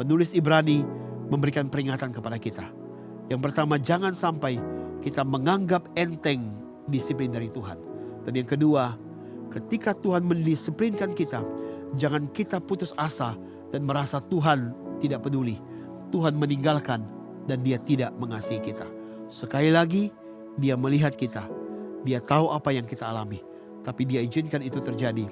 penulis Ibrani memberikan peringatan kepada kita. Yang pertama, jangan sampai kita menganggap enteng disiplin dari Tuhan. Dan yang kedua, ketika Tuhan mendisiplinkan kita, jangan kita putus asa dan merasa Tuhan tidak peduli. Tuhan meninggalkan dan dia tidak mengasihi kita. Sekali lagi, dia melihat kita. Dia tahu apa yang kita alami. Tapi dia izinkan itu terjadi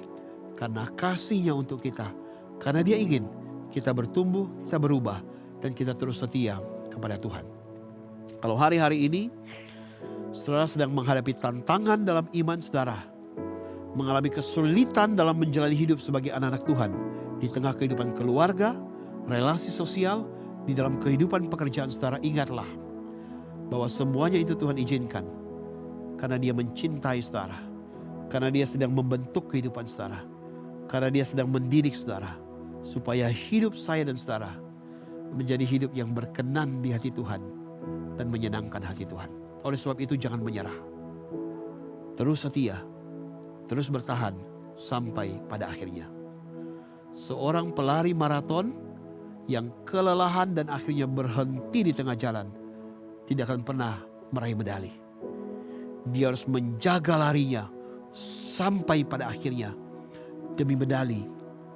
karena kasihnya untuk kita. Karena dia ingin kita bertumbuh, kita berubah, dan kita terus setia kepada Tuhan. Kalau hari-hari ini saudara sedang menghadapi tantangan dalam iman saudara, mengalami kesulitan dalam menjalani hidup sebagai anak-anak Tuhan, di tengah kehidupan keluarga, relasi sosial, di dalam kehidupan pekerjaan saudara, ingatlah bahwa semuanya itu Tuhan izinkan. Karena dia mencintai saudara, karena dia sedang membentuk kehidupan saudara, karena dia sedang mendidik saudara, supaya hidup saya dan saudara menjadi hidup yang berkenan di hati Tuhan dan menyenangkan hati Tuhan. Oleh sebab itu jangan menyerah. Terus setia, terus bertahan sampai pada akhirnya. Seorang pelari maraton yang kelelahan dan akhirnya berhenti di tengah jalan tidak akan pernah meraih medali. Dia harus menjaga larinya sampai pada akhirnya demi medali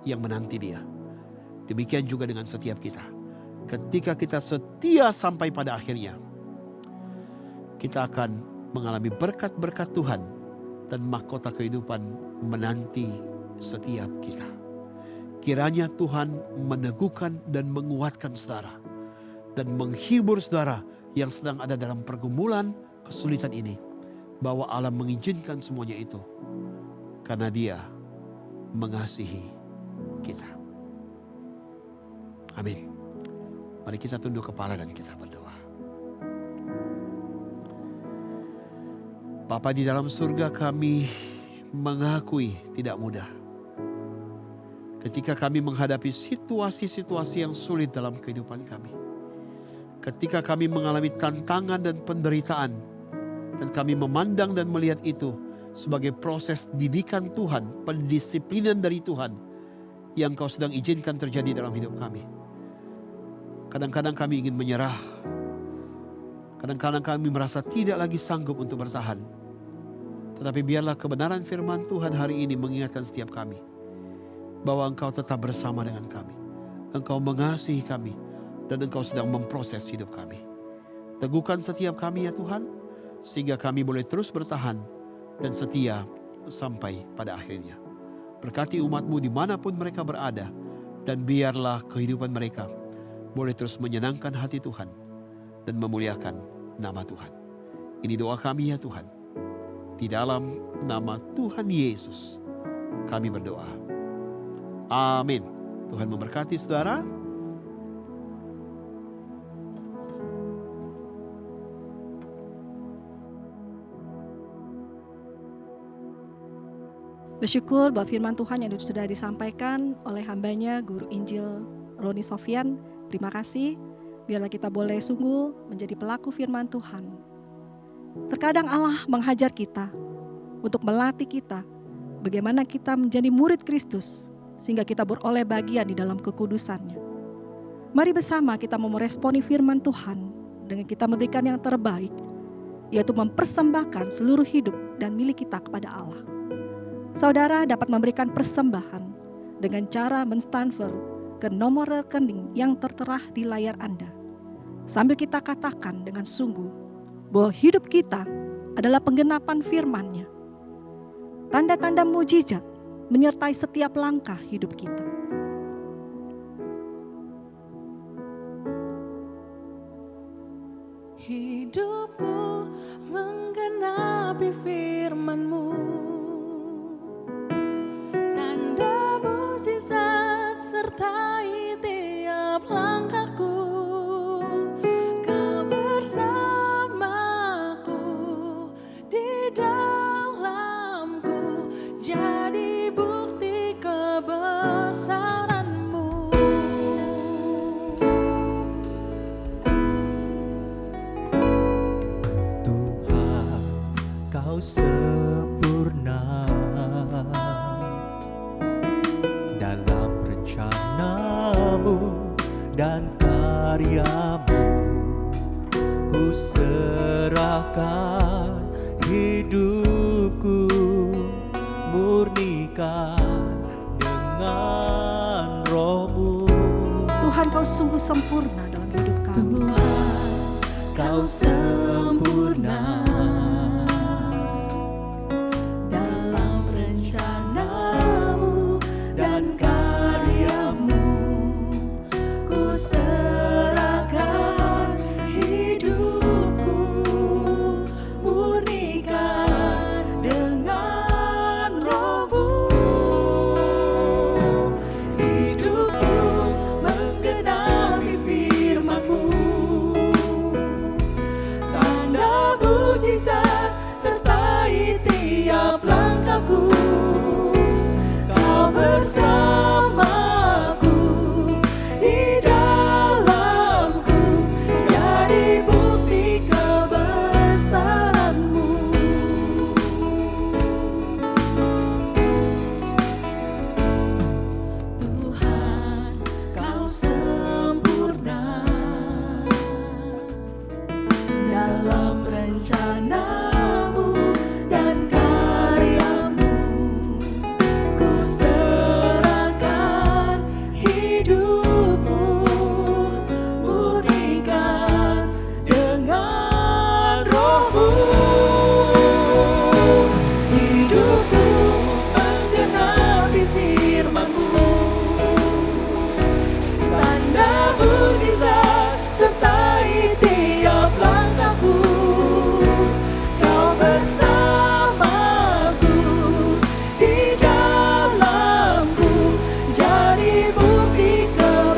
yang menanti dia. Demikian juga dengan setiap kita. Ketika kita setia sampai pada akhirnya, kita akan mengalami berkat-berkat Tuhan dan mahkota kehidupan menanti setiap kita. Kiranya Tuhan meneguhkan dan menguatkan saudara dan menghibur saudara yang sedang ada dalam pergumulan kesulitan ini, bahwa Allah mengizinkan semuanya itu karena Dia mengasihi kita. Amin. Mari kita tunduk kepala dan kita berdoa. Bapa di dalam surga, kami mengakui tidak mudah. Ketika kami menghadapi situasi-situasi yang sulit dalam kehidupan kami. Ketika kami mengalami tantangan dan penderitaan. Dan kami memandang dan melihat itu sebagai proses didikan Tuhan, pendisiplinan dari Tuhan yang Kau sedang izinkan terjadi dalam hidup kami. Kadang-kadang kami ingin menyerah. Kadang-kadang kami merasa tidak lagi sanggup untuk bertahan. Tetapi biarlah kebenaran firman Tuhan hari ini mengingatkan setiap kami bahwa Engkau tetap bersama dengan kami. Engkau mengasihi kami dan Engkau sedang memproses hidup kami. Teguhkan setiap kami ya Tuhan, sehingga kami boleh terus bertahan dan setia sampai pada akhirnya. Berkati umat-Mu dimanapun mereka berada, dan biarlah kehidupan mereka boleh terus menyenangkan hati Tuhan dan memuliakan nama Tuhan. Ini doa kami ya Tuhan. Di dalam nama Tuhan Yesus kami berdoa. Amin. Tuhan memberkati saudara. Bersyukur bahwa firman Tuhan yang sudah disampaikan oleh hambanya Guru Injil Roni Sofian. Terima kasih. Biarlah kita boleh sungguh menjadi pelaku firman Tuhan. Terkadang Allah menghajar kita untuk melatih kita bagaimana kita menjadi murid Kristus sehingga kita beroleh bagian di dalam kekudusannya. Mari bersama kita meresponi firman Tuhan dengan kita memberikan yang terbaik, yaitu mempersembahkan seluruh hidup dan milik kita kepada Allah. Saudara dapat memberikan persembahan dengan cara mentransfer ke nomor rekening yang tertera di layar Anda. Sambil kita katakan dengan sungguh bahwa hidup kita adalah penggenapan firman-Nya. Tanda-tanda mujizat menyertai setiap langkah hidup kita. Hidupku menggenapi firman-Mu. Tanda mukjizat sertai tiap langkahku. Kau bersamaku di dalamku, jadi bukti kebesaran-Mu. Tuhan, Kau sempurna dalam rencana-Mu dan karya-Mu. Ku serahkan hidupku, murnikan dengan Roh-Mu. Tuhan, Kau sungguh sempurna dalam hidup kami. Tuhan, Kau sempurna dalam rencana-Mu dan karya-Mu. Ku serahkan hidupku, murnikan dengan Roh-Mu. Hidupku menggenapi firman-Mu. Tanda mukjizat sertai tiap langkahku. Kau bersamaku di dalamku, jadi bukti kebesaran-Mu. Tuhan, Kau sempurna dalam rencana-Mu dan karya-Mu. Ku serahkan hidupku, murnikan dengan Roh-Mu. Hidupku menggenapi firman-Mu. Tanda mukjizat sertai tiap langkahku. Kau bersamaku di dalamku, jadi bukti kebesaran-Mu.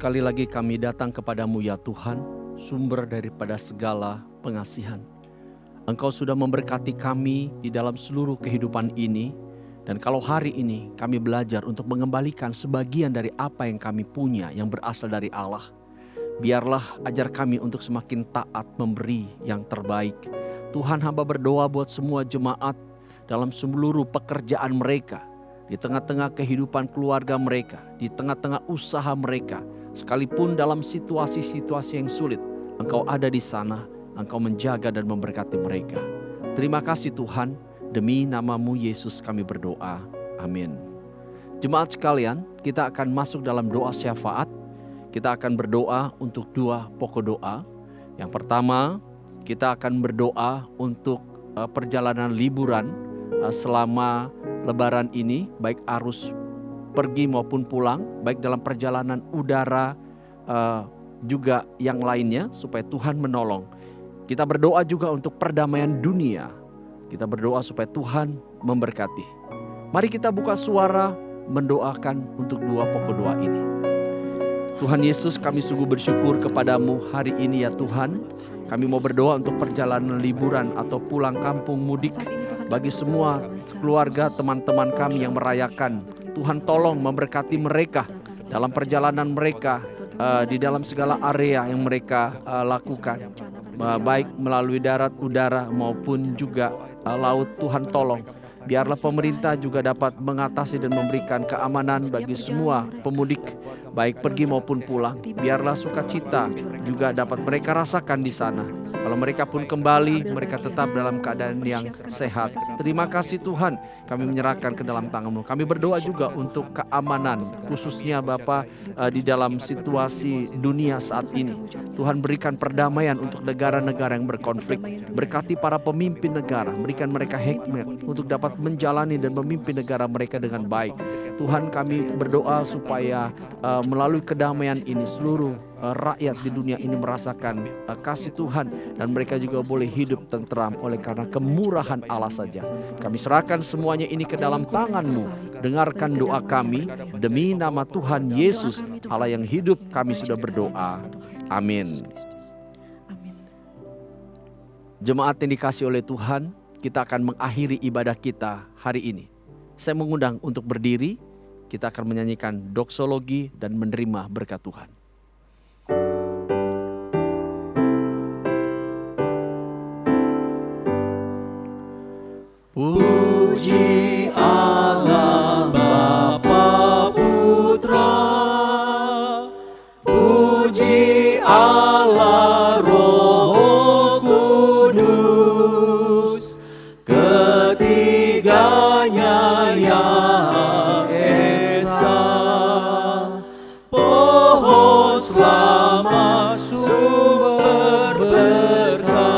Sekali lagi kami datang kepadamu ya Tuhan, sumber daripada segala pengasihan. Engkau sudah memberkati kami di dalam seluruh kehidupan ini. Dan kalau hari ini kami belajar untuk mengembalikan sebagian dari apa yang kami punya yang berasal dari Allah, biarlah ajar kami untuk semakin taat memberi yang terbaik. Tuhan, hamba berdoa buat semua jemaat dalam seluruh pekerjaan mereka, di tengah-tengah kehidupan keluarga mereka, di tengah-tengah usaha mereka, sekalipun dalam situasi-situasi yang sulit, Engkau ada di sana, Engkau menjaga dan memberkati mereka. Terima kasih Tuhan, demi nama-Mu Yesus kami berdoa. Amin. Jemaat sekalian, kita akan masuk dalam doa syafaat. Kita akan berdoa untuk dua pokok doa. Yang pertama, kita akan berdoa untuk perjalanan liburan selama Lebaran ini, baik arus pergi maupun pulang, baik dalam perjalanan udara juga yang lainnya, supaya Tuhan menolong. Kita berdoa juga untuk perdamaian dunia. Kita berdoa supaya Tuhan memberkati. Mari kita buka suara mendoakan untuk dua pokok doa ini. Tuhan Yesus, kami sungguh bersyukur kepadamu hari ini ya Tuhan. Kami mau berdoa untuk perjalanan liburan atau pulang kampung mudik bagi semua keluarga teman-teman kami yang merayakan. Tuhan tolong memberkati mereka dalam perjalanan mereka, di dalam segala area yang mereka lakukan. Baik melalui darat, udara maupun juga laut. Tuhan tolong, biarlah pemerintah juga dapat mengatasi dan memberikan keamanan bagi semua pemudik, baik pergi maupun pulang. Biarlah sukacita juga dapat mereka rasakan di sana. Kalau mereka pun kembali, mereka tetap dalam keadaan yang sehat. Terima kasih Tuhan, kami menyerahkan ke dalam tangan-Mu. Kami berdoa juga untuk keamanan, khususnya Bapa di dalam situasi dunia saat ini. Tuhan berikan perdamaian untuk negara-negara yang berkonflik. Berkati para pemimpin negara, berikan mereka hikmat untuk dapat menjalani dan memimpin negara mereka dengan baik. Tuhan, kami berdoa supaya melalui kedamaian ini seluruh rakyat di dunia ini merasakan kasih Tuhan, dan mereka juga boleh hidup tentram oleh karena kemurahan Allah saja. Kami serahkan semuanya ini ke dalam tangan-Mu. Dengarkan doa kami, demi nama Tuhan Yesus Allah yang hidup kami sudah berdoa. Amin. Jemaat yang dikasihi oleh Tuhan, kita akan mengakhiri ibadah kita hari ini. Saya mengundang untuk berdiri. Kita akan menyanyikan doksologi dan menerima berkat Tuhan. Puji Allah Bapa Putra, puji Allah Roh Kudus, ketiganya yang esa, pohon selamat sumber berkat.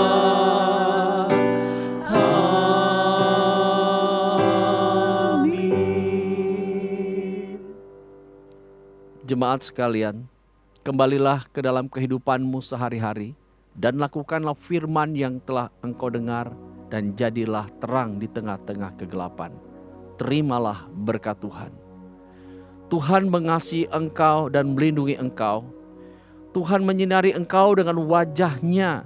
Jemaat sekalian, kembalilah ke dalam kehidupanmu sehari-hari dan lakukanlah firman yang telah engkau dengar, dan jadilah terang di tengah-tengah kegelapan. Terimalah berkat Tuhan. Tuhan mengasihi engkau dan melindungi engkau. Tuhan menyinari engkau dengan wajah-Nya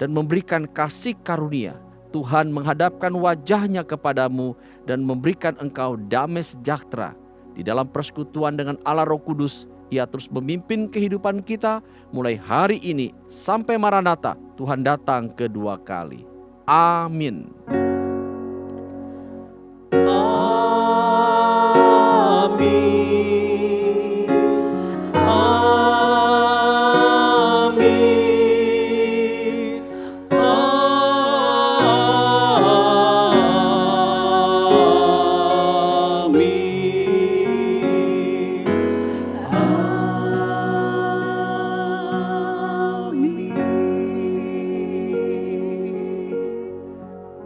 dan memberikan kasih karunia. Tuhan menghadapkan wajah-Nya kepadamu dan memberikan engkau damai sejahtera. Di dalam persekutuan dengan Allah Roh Kudus, Ia terus memimpin kehidupan kita mulai hari ini sampai Maranatha, Tuhan datang kedua kali. Amin. Amin. Amin.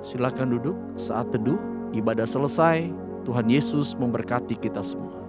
Silakan duduk. Saat teduh, ibadah selesai. Tuhan Yesus memberkati kita semua.